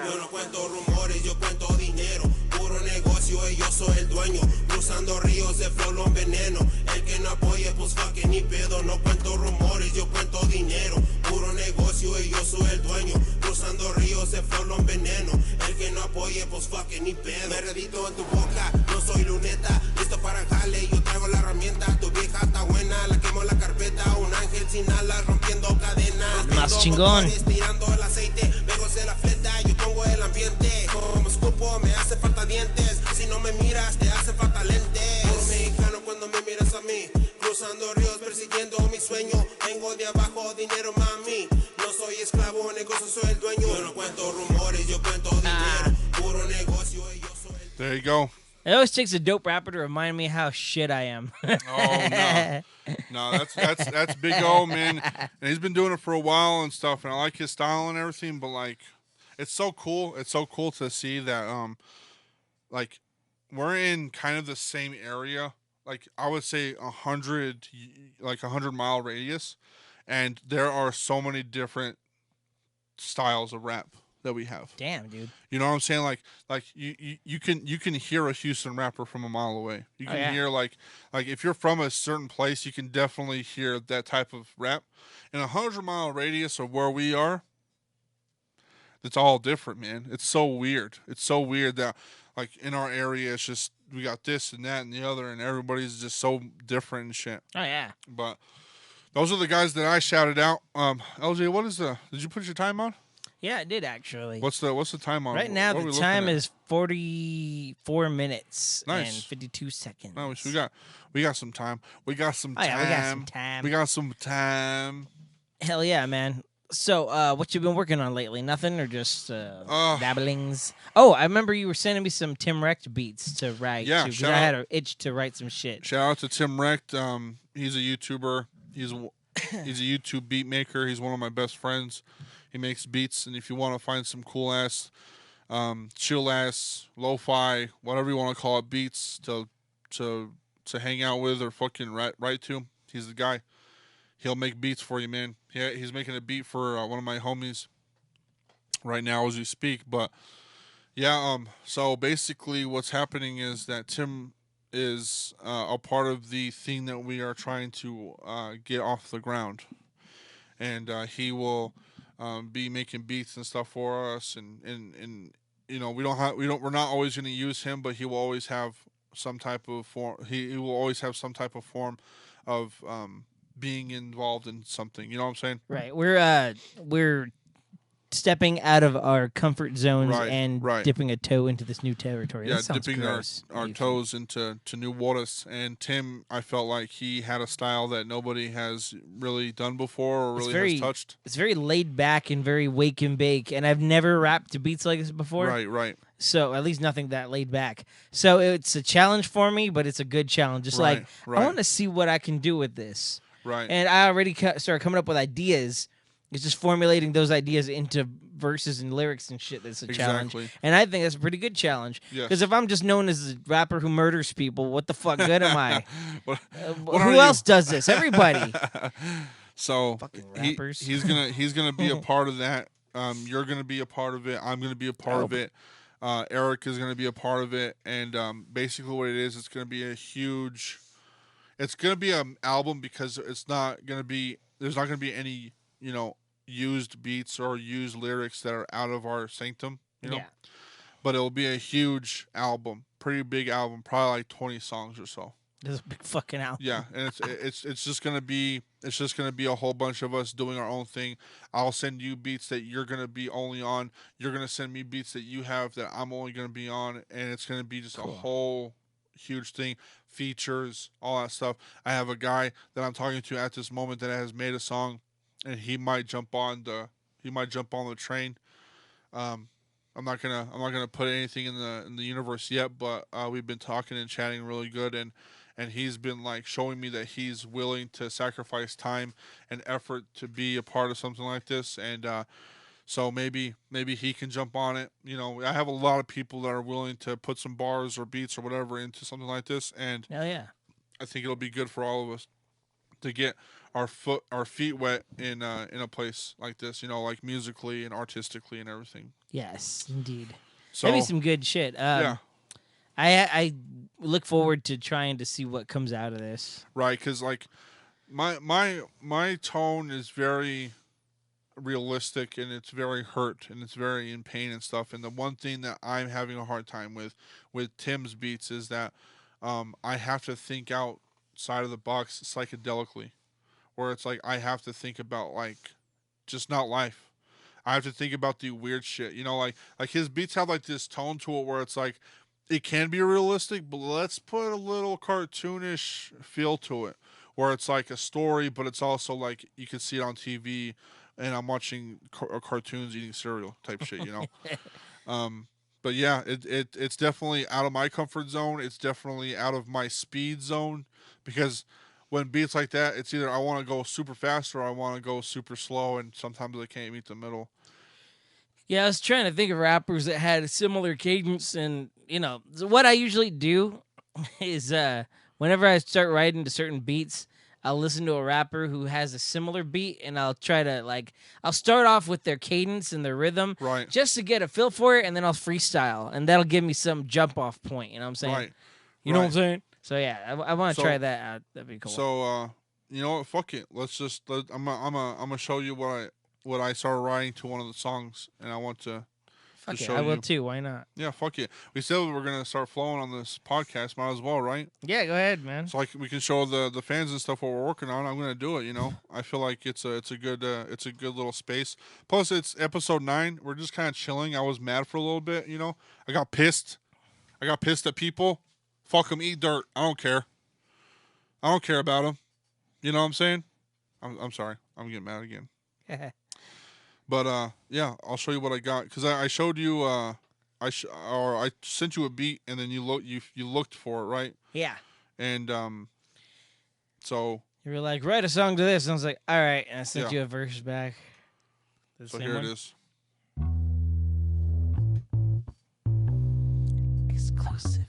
Yo no cuento rumores, yo cuento dinero. Puro negocio y yo soy el dueño. Cruzando ríos de flow los veneno. El que no apoye, pues fucking ni pedo. No cuento rumores, yo cuento dinero. Puro negocio y yo soy el dueño. Cruzando ríos de flow los veneno. El que no apoye, pues fucking ni pedo. Me redito en tu boca, no soy luneta. Listo para jale, yo traigo la herramienta. Tu vieja está buena, la quemo la carpeta. Un ángel sin alas rompiendo cadenas. Más chingón. Tirando el aceite, luego se la fleta. Yo pongo el ambiente. Como escupo, me hace falta dientes. Si no me miras, te hace falta lentes. Puro mexicano cuando me miras a mí. Cruzando ríos, persiguiendo mi sueño. Vengo de abajo, dinero, mami. No soy esclavo, negocio, soy el dueño. Yo no cuento rumores, yo cuento dinero. Puro negocio y yo soy el dueño. There you go. It always takes a dope rapper to remind me how shit I am. Oh no, that's Big O, man. And he's been doing it for a while and stuff, and I like his style and everything. But like, it's so cool. It's so cool to see that like we're in kind of the same area. Like I would say 100-mile radius, and there are so many different styles of rap that we have. Damn, dude. You know what I'm saying? Like you can hear a Houston rapper from a mile away. You can hear like if you're from a certain place, you can definitely hear that type of rap. In 100-mile radius of where we are, it's all different, man. It's so weird. It's so weird that like in our area, it's just we got this and that and the other, and everybody's just so different and shit. Oh yeah. But those are the guys that I shouted out. LJ, did you put your time on? Yeah, it did actually. What's the time on? Right now, what are we the looking time at? is 44 minutes Nice. and 52 seconds. Nice. We got some time. We got some Oh, time. yeah, we got some time. We got some time. Hell yeah, man. So, what you been working on lately? Nothing, or just dabblings? Oh, I remember you were sending me some Tim Recht beats to write. Yeah, because I had an itch to write some shit. Shout out to Tim Recht. He's a YouTuber. He's a YouTube beat maker. He's one of my best friends. He makes beats, and if you want to find some cool ass, chill ass, lo-fi, whatever you want to call it, beats to hang out with or fucking write to, he's the guy. He'll make beats for you, man. Yeah, he's making a beat for one of my homies right now as we speak. But yeah, so basically what's happening is that Tim is a part of the thing that we are trying to get off the ground, and he will be making beats and stuff for us, and you know, we're not always going to use him, but he will always have some type of form. He will always have some type of form of being involved in something. You know what I'm saying? Right. We're stepping out of our comfort zones and dipping a toe into this new territory. Yeah, that sounds dipping gross. our toes into new waters. And Tim, I felt like he had a style that nobody has really done before or really has touched. It's very laid back and very wake and bake, and I've never rapped to beats like this before. Right. So at least nothing that laid back. So it's a challenge for me, but it's a good challenge. Just I want to see what I can do with this. Right. And I already started coming up with ideas. It's just formulating those ideas into verses and lyrics and shit that's a challenge. And I think that's a pretty good challenge. Because if I'm just known as a rapper who murders people, what the fuck good am I? Who else does this? Everybody. So fucking rappers. He's gonna be a part of that. You're gonna be a part of it. I'm gonna be a part of it. Eric is gonna be a part of it. And basically what it is, it's gonna be it's gonna be an album because there's not gonna be any, you know, used beats or used lyrics that are out of our sanctum, you know. Yeah. But it'll be a huge album, pretty big album, probably like 20 songs or so. It's a big fucking album. Yeah, and it's just gonna be a whole bunch of us doing our own thing. I'll send you beats that you're gonna be only on. You're gonna send me beats that you have that I'm only gonna be on, and it's gonna be just a whole huge thing. Features, all that stuff. I have a guy that I'm talking to at this moment that has made a song, and he might jump on the train. I'm not gonna put anything in the universe yet, but we've been talking and chatting really good, and he's been like showing me that he's willing to sacrifice time and effort to be a part of something like this, and so maybe he can jump on it. You know, I have a lot of people that are willing to put some bars or beats or whatever into something like this, and hell yeah, I think it'll be good for all of us to get our feet wet in a place like this, you know, like musically and artistically and everything. Yes, indeed. So, that'd be some good shit. Yeah. I look forward to trying to see what comes out of this. Right, because like my tone is very realistic, and it's very hurt, and it's very in pain and stuff. And the one thing that I'm having a hard time with Tim's beats is that I have to think outside of the box psychedelically, where it's like I have to think about like just not life. I have to think about the weird shit, you know, like his beats have like this tone to it where it's like it can be realistic, but let's put a little cartoonish feel to it, where it's like a story, but it's also like you can see it on TV, and I'm watching cartoons eating cereal type shit, you know. But yeah, it's definitely out of my comfort zone. It's definitely out of my speed zone, because when beats like that, it's either I want to go super fast or I want to go super slow, and sometimes I can't meet the middle. Yeah, I was trying to think of rappers that had a similar cadence, and you know what I usually do is whenever I start writing to certain beats, I'll listen to a rapper who has a similar beat, and I'll try to I'll start off with their cadence and their rhythm, right, just to get a feel for it, and then I'll freestyle, and that'll give me some jump off point. You know what I'm saying? Right. You know what I'm saying? So yeah, I want to try that out. That'd be cool. So you know what? Fuck it. I'm gonna show you what I started writing to one of the songs, and I want to Fuck it, show I will you. too. Why not? Yeah, fuck it. We said we were gonna start flowing on this podcast. Might as well, right? Yeah, go ahead, man. So like we can show the fans and stuff what we're working on. I'm gonna do it. I feel like it's a good little space. Plus, it's episode 9. We're just kind of chilling. I was mad for a little bit. I got pissed. I got pissed at people. Fuck them. Eat dirt. I don't care. I don't care about them. You know what I'm saying? I'm sorry. I'm getting mad again. But yeah, I'll show you what I got because I showed you. I sent you a beat and then you looked for it, right? Yeah. And so You were like, write a song to this. And I was like, all right. And I sent Yeah. you a verse back. so here it is. Exclusive.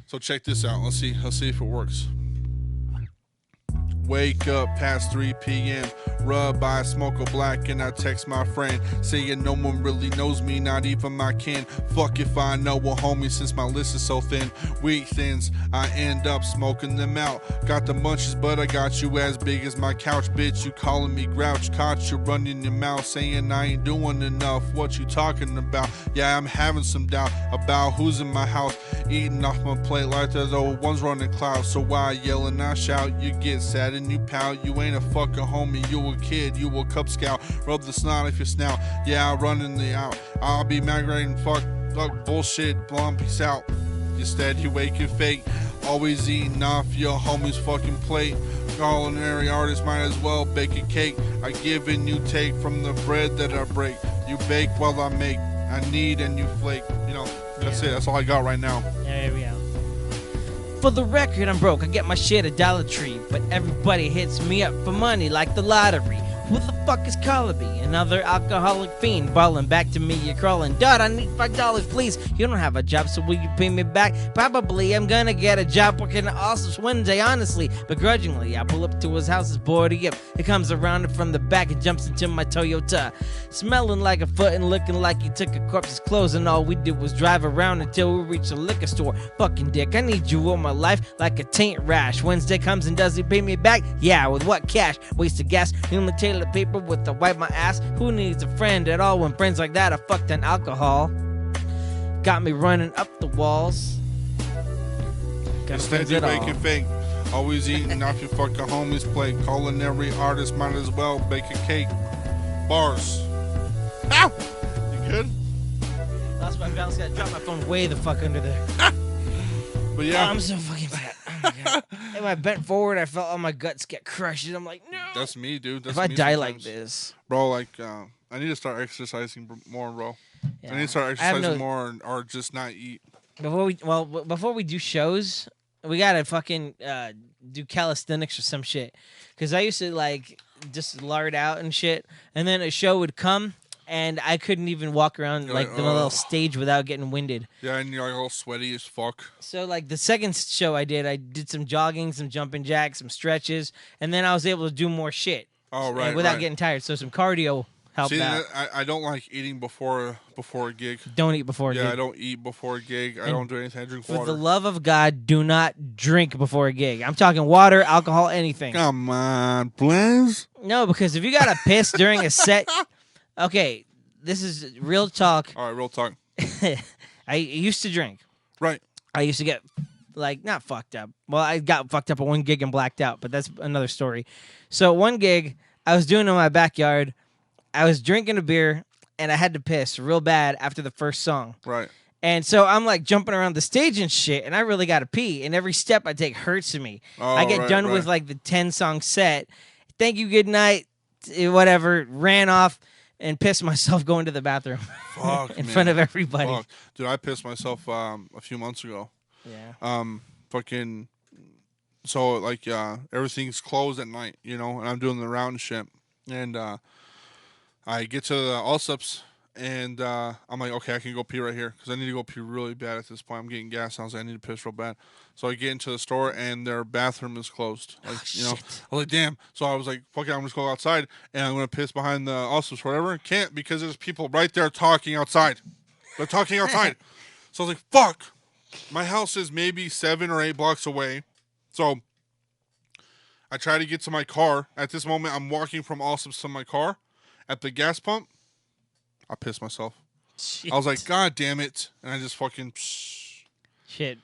So check this out. Let's see if it works. Wake up past 3 p.m. Rub by, smoke a black, and I text my friend saying no one really knows me, not even my kin. Fuck if I know a homie since my list is so thin. Weak thins, I end up smoking them out. Got the munchies, but I got you as big as my couch. Bitch, you calling me grouch. Caught you running your mouth saying I ain't doing enough. What you talking about? Yeah, I'm having some doubt about who's in my house. Eating off my plate like there's old ones running clouds. So why yell and I shout? You get sad and you pout. You ain't a fucking homie, you a kid, you a Cub Scout. Rub the snot off your snout. Yeah, I run in the out. I'll be migrating, fuck bullshit, blum, peace out. Instead, you waking fake. Always eating off your homie's fucking plate. Culinary artist might as well bake a cake. I give and you take from the bread that I break. You bake while I make. I knead and you flake. That's it. That's all I got right now. There we go. For the record, I'm broke. I get my shit at Dollar Tree, but everybody hits me up for money like the lottery. Who the fuck is calling me? Another alcoholic fiend balling back to me. You're crawling. Dad, I need $5, please. You don't have a job, so will you pay me back? Probably. I'm gonna get a job working at Allsup's Wednesday, honestly. Begrudgingly, I pull up to his house, his boarding up. He comes around from the back and jumps into my Toyota, smelling like a foot and looking like he took a corpse's clothes. And all we did was drive around until we reached a liquor store. Fucking dick, I need you in my life like a taint rash. Wednesday comes and does he pay me back? Yeah, with what cash? Waste of gas. The only toilet paper with to wipe my ass. Who needs a friend at all when friends like that are fucked on alcohol? Got me running up the walls. Instead, you making fake. Always eating off your fucking homie's plate. Culinary artist might as well bake a cake. Bars. Ow! You good? Lost my balance. Gotta drop my phone way the fuck under there. But yeah. Oh, I'm so fucking fat. Oh my God. If I bent forward, I felt all my guts get crushed. And I'm like, no. That's me, dude. That's if I me die sometimes. like this. Bro, I need to start exercising more, bro. Yeah. I need to start exercising more or just not eat. Before we do shows, we gotta fucking do calisthenics or some shit. Because I used to just lard out and shit, and then a show would come, and I couldn't even walk around the little stage without getting winded. Yeah, and you're all sweaty as fuck. So the second show I did some jogging, some jumping jacks, some stretches, and then I was able to do more shit. Oh right, without getting tired. So some cardio helped out. I don't like eating before a gig. Don't eat before a gig. Yeah, I don't eat before a gig. I don't do anything. I drink water. For the love of God, do not drink before a gig. I'm talking water, alcohol, anything. Come on, please. No, because if you gotta piss during a set, okay, this is real talk. All right, real talk. I used to drink. Right. I used to get not fucked up. Well, I got fucked up at one gig and blacked out, but that's another story. So one gig I was doing in my backyard. I was drinking a beer and I had to piss real bad after the first song. Right. And so I'm jumping around the stage and shit, and I really got to pee. And every step I take hurts me. Oh, I get done with the 10-song set. Thank you, good night, whatever. Ran off and pissed myself going to the bathroom. Fuck, in front of everybody. Fuck. Dude, I pissed myself a few months ago. Yeah. Fucking. So everything's closed at night, and I'm doing the round and shit, and I get to the Allsup's. And I'm like, okay, I can go pee right here because I need to go pee really bad at this point. I'm getting gas. I was like, I need to piss real bad. So I get into the store and their bathroom is closed. I was like, damn. So I was like, fuck it, I'm just going outside and I'm gonna piss behind the Allsup's or whatever. Can't because there's people right there talking outside. They're talking outside. So I was like, fuck. My house is maybe 7 or 8 blocks away. So I try to get to my car. At this moment, I'm walking from Allsup's to my car. At the gas pump, I pissed myself. Shit. I was like, God damn it. And I just fucking... Shit.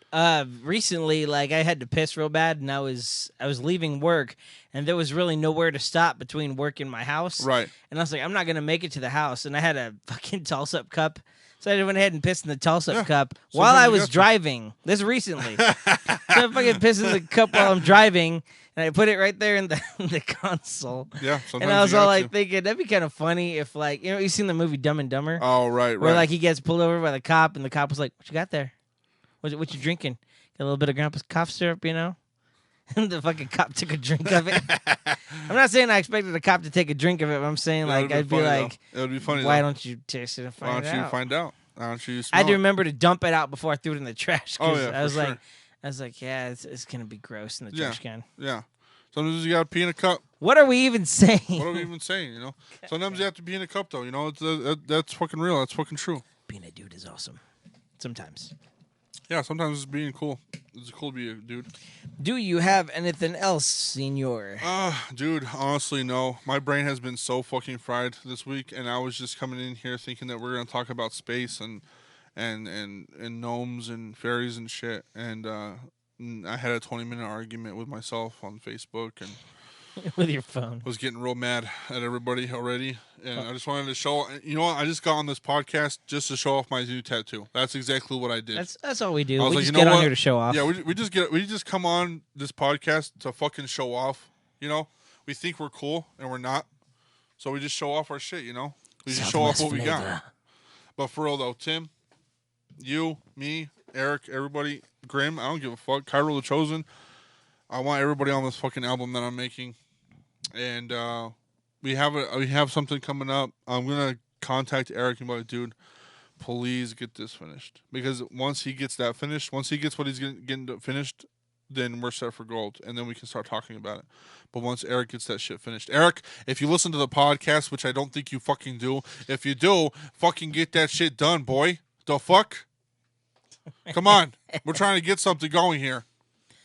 Recently, like I had to piss real bad, and I was leaving work, and there was really nowhere to stop between work and my house. Right. And I was like, I'm not gonna make it to the house, and I had a fucking toss up cup, so I went ahead and pissed in the toss up cup while Sometimes I you was got to. driving. This recently, so I fucking pissed in the cup while I'm driving, and I put it right there in the console. Yeah, sometimes And I was you all got like to. thinking that'd be kind of funny if, like, you know, you seen the movie Dumb and Dumber, Oh, right. where like he gets pulled over by the cop, and the cop was like, "What you got there? What you drinking? Got a little bit of Grandpa's cough syrup, you know?" And the fucking cop took a drink of it. I'm not saying I expected the cop to take a drink of it, but I'm saying, like, I'd be like, it would be funny. why though. don't you taste it and Why find don't it you out? find out? Why don't you I smell had to it? remember to dump it out before I threw it in the trash. 'Cause Oh, yeah, I was for like, sure. yeah, it's gonna be gross in the Yeah. trash can. Yeah. Sometimes you got to pee in a cup. What are we even saying? What are we even saying, you know? Sometimes you have to pee in a cup, though. You know, that's fucking real. That's fucking true. Being a dude is awesome. Sometimes. Yeah, sometimes it's being cool. It's cool to be a dude. Do you have anything else, senor? Dude, honestly, no. My brain has been so fucking fried this week, and I was just coming in here thinking that we're gonna talk about space and gnomes and fairies and shit. And I had a 20-minute argument with myself on Facebook, and With your phone. was getting real mad at everybody already. And I just wanted to show. You know what? I just got on this podcast just to show off my new tattoo. That's exactly what I did. That's all we do. I was We like, just you know get on what? here to show off. Yeah, we just come on this podcast to fucking show off. You know, we think we're cool and we're not, so we just show off our shit. You know, we just show off what we got. But for real though, Tim, you, me, Eric, everybody, Grim, I don't give a fuck. Cairo the Chosen, I want everybody on this fucking album that I'm making, and we have something coming up. I'm gonna contact Eric and be like, dude, please get this finished, because once he gets that finished, once he gets what he's getting finished, then we're set for gold, and then we can start talking about it. But once Eric gets that shit finished, Eric, if you listen to the podcast, which I don't think you fucking do, if you do, fucking get that shit done, boy. The fuck? Come on, we're trying to get something going here.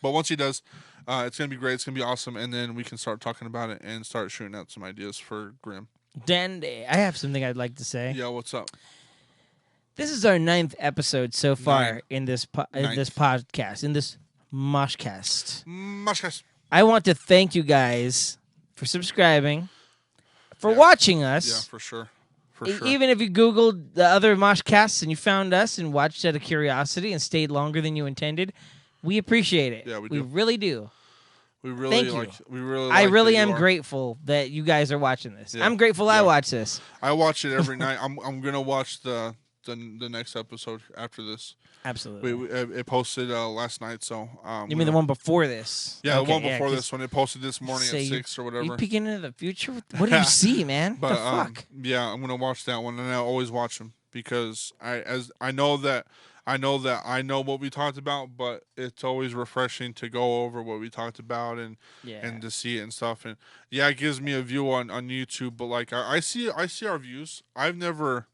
But once he does, it's gonna be great. It's gonna be awesome, and then we can start talking about it and start shooting out some ideas for Grim. Dan, I have something I'd like to say. Yeah, what's up? This is our 9th episode so far Ninth. in this podcast, in this MOSHCAST. MOSHCAST. I want to thank you guys for subscribing, for watching us. Yeah, for sure. For sure. Even if you Googled the other MOSHCASTs and you found us and watched out of curiosity and stayed longer than you intended, we appreciate it. Yeah, we We do. really do. We really Thank you. like. We really. I like really that you am are. grateful that you guys are watching this. Yeah. I'm grateful I Yeah. watch this. I watch it every night. I'm gonna watch the next episode after this. Absolutely. It posted last night, so You mean the one before this? Yeah, Okay, the one before 'cause this one. It posted this morning say at you- 6 or whatever. You peeking into the future? What do you see, man? But What the fuck? yeah, I'm gonna watch that one, and I always watch them because I know what we talked about, but it's always refreshing to go over what we talked about and to see it and stuff. And yeah, it gives me a view on YouTube, but like I see our views. I never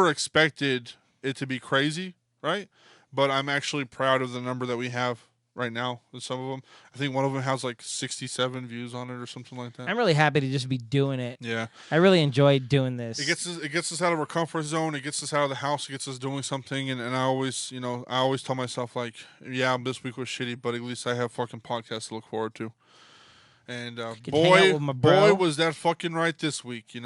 expected it to be crazy, right? But I'm actually proud of the number that we have right now with some of them. I think one of them has like 67 views on it or something like that. I'm really happy to just be doing it. Yeah. I really enjoyed doing this. It gets us out of our comfort zone. It gets us out of the house. It gets us doing something. And I always, tell myself like, yeah, this week was shitty, but at least I have fucking podcasts to look forward to. And Hang out boy, with my bro. was that fucking right this week, and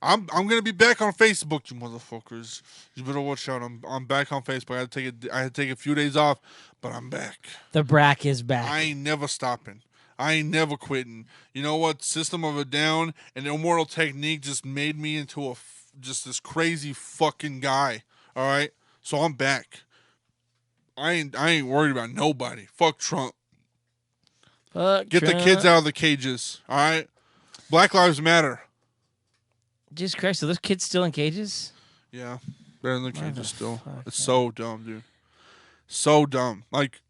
I'm gonna be back on Facebook, you motherfuckers. You better watch out. I'm back on Facebook. I had to take a few days off, but I'm back. The Brack is back. I ain't never stopping. I ain't never quitting. You know what? System of a Down and Immortal Technique just made me into just this crazy fucking guy. All right, so I'm back. I ain't worried about nobody. Fuck Trump. Fuck Get the Trump. kids out of the cages. All right. Black Lives Matter. Jesus Christ, are those kids still in cages? Yeah, they're in the cages still. fuck, It's so dumb, dude. So dumb. Like,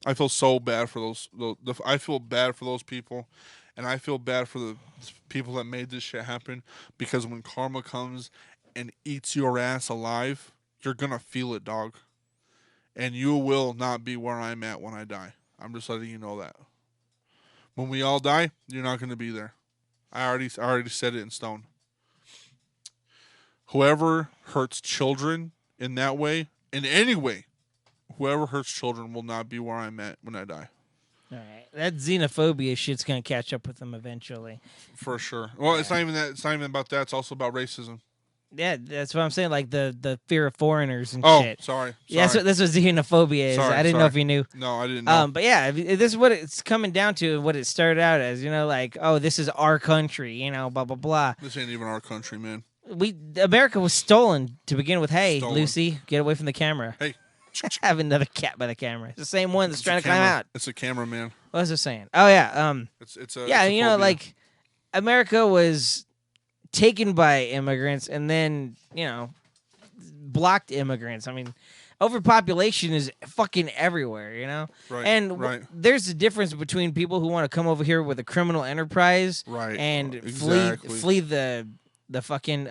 I feel so bad for those. I feel bad for those people, and I feel bad for the people that made this shit happen. Because when karma comes and eats your ass alive, you're gonna feel it, dog. And you will not be where I'm at when I die. I'm just letting you know that. When we all die, you're not gonna be there. I already set it in stone. whoever hurts children in that way, in any way, whoever hurts children will not be where I'm at when I die. All right, that xenophobia shit's gonna catch up with them eventually. For sure. Well, it's not even that. It's not even about that. It's also about racism. Yeah, that's what I'm saying. Like the fear of foreigners and Oh, shit. sorry. Yeah, that's what xenophobia is. Sorry, I didn't know if you knew. No, I didn't know. But yeah, this is what it's coming down to. What it started out as. You know, like, oh, this is our country. You know, blah blah blah. This ain't even our country, man. America was stolen to begin with. Hey, Stolen. Lucy, get away from the camera. Hey. Have another cat by the camera. It's the same one that's trying to climb out. It's a camera, man. What was I saying? Oh yeah. It's a yeah. it's a You know, phobia. like America was taken by immigrants and then blocked immigrants. I mean, overpopulation is fucking everywhere. You know. Right. And right. there's a difference between people who want to come over here with a criminal enterprise, Right. and Exactly. flee the fucking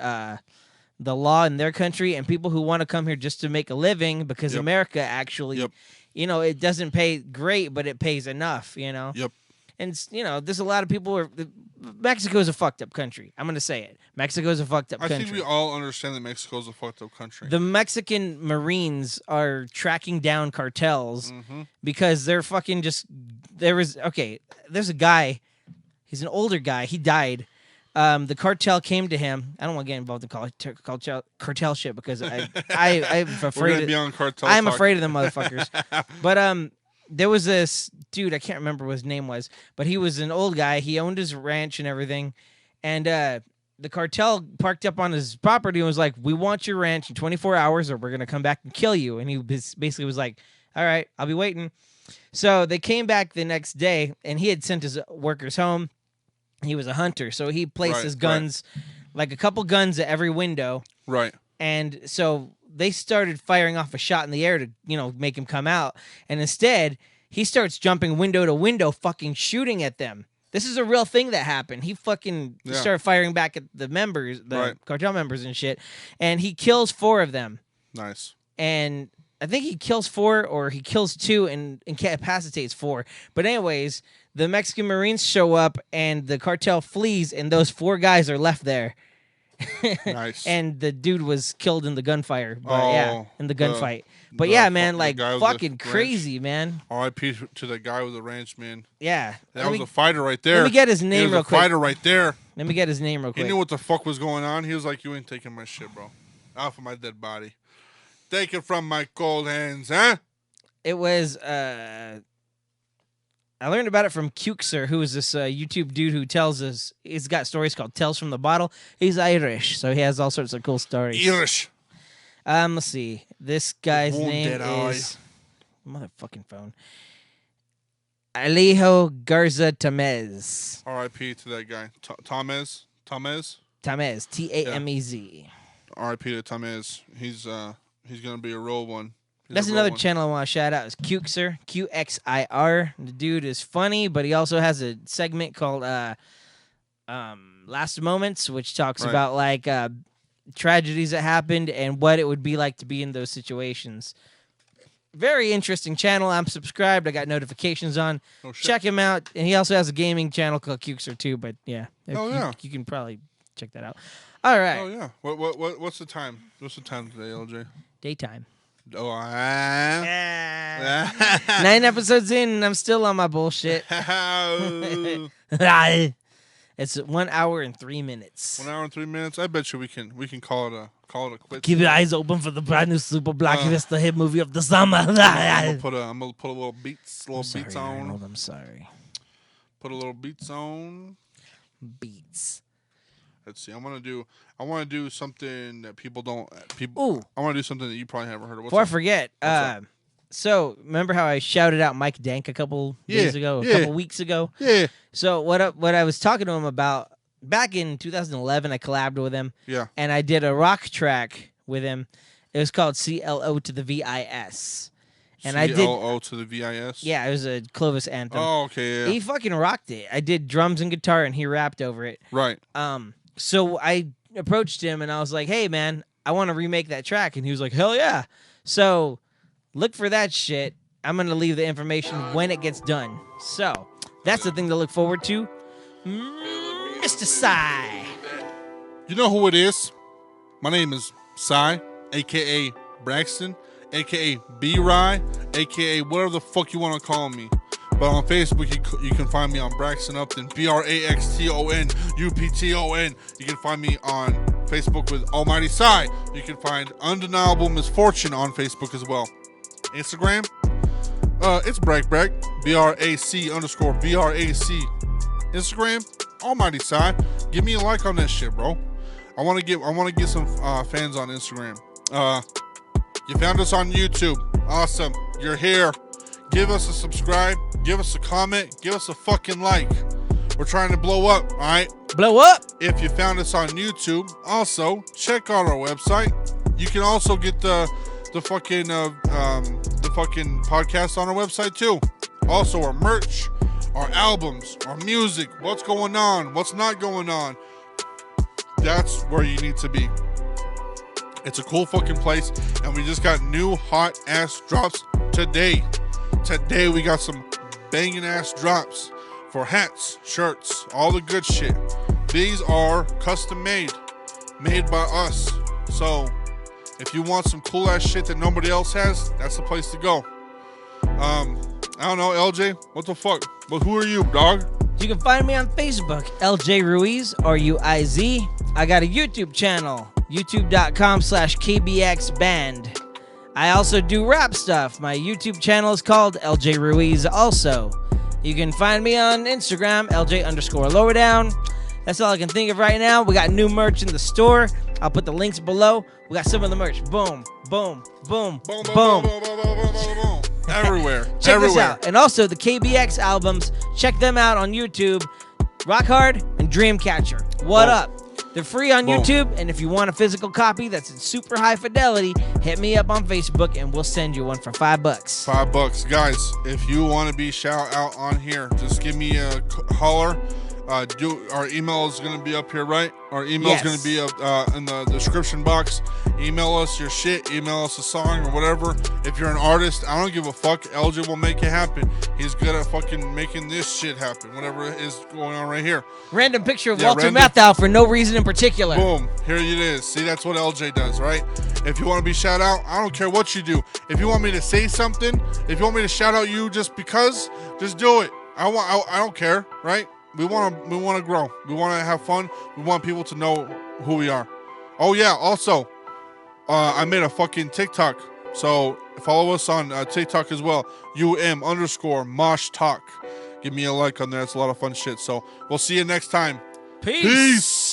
the law in their country, and people who want to come here just to make a living because Yep. America actually, Yep. It doesn't pay great, but it pays enough, Yep. And, there's a lot of people Mexico is a fucked up country. I'm going to say it. Mexico is a fucked up I country. think we all understand that Mexico's a fucked up country. The Mexican Marines are tracking down cartels Mm-hmm. because they're fucking just, there's a guy, he's an older guy, he died. The cartel came to him. I don't want to get involved in cartel shit because I'm We're afraid gonna of, be on cartel I'm talk. afraid of them motherfuckers. But there was this dude, I can't remember what his name was, but he was an old guy. He owned his ranch and everything, and the cartel parked up on his property and was like, "We want your ranch in 24 hours, or we're gonna come back and kill you." And he basically was like, "All right, I'll be waiting." So they came back the next day, and he had sent his workers home. He was a hunter, so he placed his guns, like a couple guns at every window. Right. And so they started firing off a shot in the air to, make him come out. And instead, he starts jumping window to window, fucking shooting at them. This is a real thing that happened. He fucking started firing back at the members, the cartel members and shit. And he kills 4 of them. Nice. And I think he kills 4 or he kills 2 and incapacitates 4. But anyways, the Mexican Marines show up and the cartel flees and those 4 guys are left there. Nice. And the dude was killed in the gunfire. But in the gunfight. But man, like fucking crazy, man. R.I.P. to the guy with the ranch, man. Yeah. That was a fighter right there. Let me get his name real quick. Fighter right there. Let me get his name real quick. He knew what the fuck was going on. He was like, "You ain't taking my shit, bro. Off of my dead body. Take it from my cold hands, huh?" It was I learned about it from Cukser, who is this YouTube dude who tells us, he's got stories called Tales from the Bottle. He's Irish, so he has all sorts of cool stories. Irish. Let's see. This guy's name Wounded is motherfucking phone. Alejo Garza Tamez. R.I.P. to that guy. Tamez. Tamez. Tamez. R.I.P. to Tamez. He's gonna be a real one. That's another channel I want to shout out. Is Cukser, Qxir. The dude is funny, but he also has a segment called Last Moments, which talks about like tragedies that happened and what it would be like to be in those situations. Very interesting channel. I'm subscribed. I got notifications on. Oh, shit. Check him out. And he also has a gaming channel called Cukser too. But yeah, you can probably check that out. All right. Oh yeah. What's the time? What's the time today, LJ? Daytime. Oh, 9 episodes in, and I'm still on my bullshit. It's 1 hour and 3 minutes. 1 hour and 3 minutes. I bet you we can call it a quit. Keep your eyes open for the brand new super blockbuster hit movie of the summer. I'm gonna put a little beats on. Arnold, I'm sorry. Put a little beats on. Beats. Let's see. I want to do something that people don't. Ooh. I want to do something that you probably haven't heard of. Before I forget, so remember how I shouted out Mike Dank a couple days ago, a couple weeks ago? Yeah. So what I was talking to him about back in 2011, I collabed with him. Yeah. And I did a rock track with him. It was called CLO to the VIS. And I did CLO to the VIS. Yeah, it was a Clovis anthem. Oh, okay. Yeah. He fucking rocked it. I did drums and guitar, and he rapped over it. Right. So I approached him, and I was like, "Hey, man, I want to remake that track." And he was like, "Hell yeah!" So look for that shit. I'm gonna leave the information when it gets done. So that's the thing to look forward to, Mr. Psy. You know who it is? My name is Cy, a.k.a. Braxton, a.k.a. B-Rye, a.k.a. whatever the fuck you want to call me. But on Facebook, you can find me on Braxton Upton, BRAXTONUPTON. You can find me on Facebook with Almighty Cy. You can find Undeniable Misfortune on Facebook as well. Instagram, it's Brack, BRAC_BRAC. Instagram, Almighty Cy. Give me a like on that shit, bro. I want to get some fans on Instagram. You found us on YouTube. Awesome. You're here. Give us a subscribe. Give us a comment. Give us a fucking like. We're trying to blow up, all right? Blow up. If you found us on YouTube, also check out our website. You can also get the fucking podcast on our website too. Also our merch, our albums, our music, what's going on, what's not going on. That's where you need to be. It's a cool fucking place, and we just got new hot ass drops today. Today we got some banging ass drops for hats, shirts, all the good shit. These are custom made by us. So if you want some cool ass shit that nobody else has, that's the place to go. I don't know, LJ, what the fuck? But who are you, dog? You can find me on Facebook, LJ Ruiz, RUIZ. I got a YouTube channel, youtube.com/KBXBand. I also do rap stuff. My YouTube channel is called LJ Ruiz also. You can find me on Instagram, LJ_Lowerdown. That's all I can think of right now. We got new merch in the store. I'll put the links below. We got some of the merch. Boom, boom, boom, boom, boom. Everywhere. Check this out. And also the KBX albums. Check them out on YouTube. Rock Hard and Dreamcatcher. What up? They're free on YouTube, and if you want a physical copy that's in super high fidelity, hit me up on Facebook, and we'll send you one for $5. $5, guys. If you want to be shout out on here, just give me a holler. Our email is going to be up here, right? Our email is going to be up in the description box. Email us your shit. Email us a song or whatever. If you're an artist, I don't give a fuck. LJ will make it happen. He's good at fucking making this shit happen. Whatever is going on right here. Random picture of Walter Matthau for no reason in particular. Boom. Here it is. See, that's what LJ does, right? If you want to be shout out, I don't care what you do. If you want me to say something, if you want me to shout out you just because, just do it. I don't care, right? We want to grow. We want to have fun. We want people to know who we are. Oh yeah. Also, I made a fucking TikTok. So follow us on TikTok as well. UM_MOSH Talk. Give me a like on there. It's a lot of fun shit. So we'll see you next time. Peace.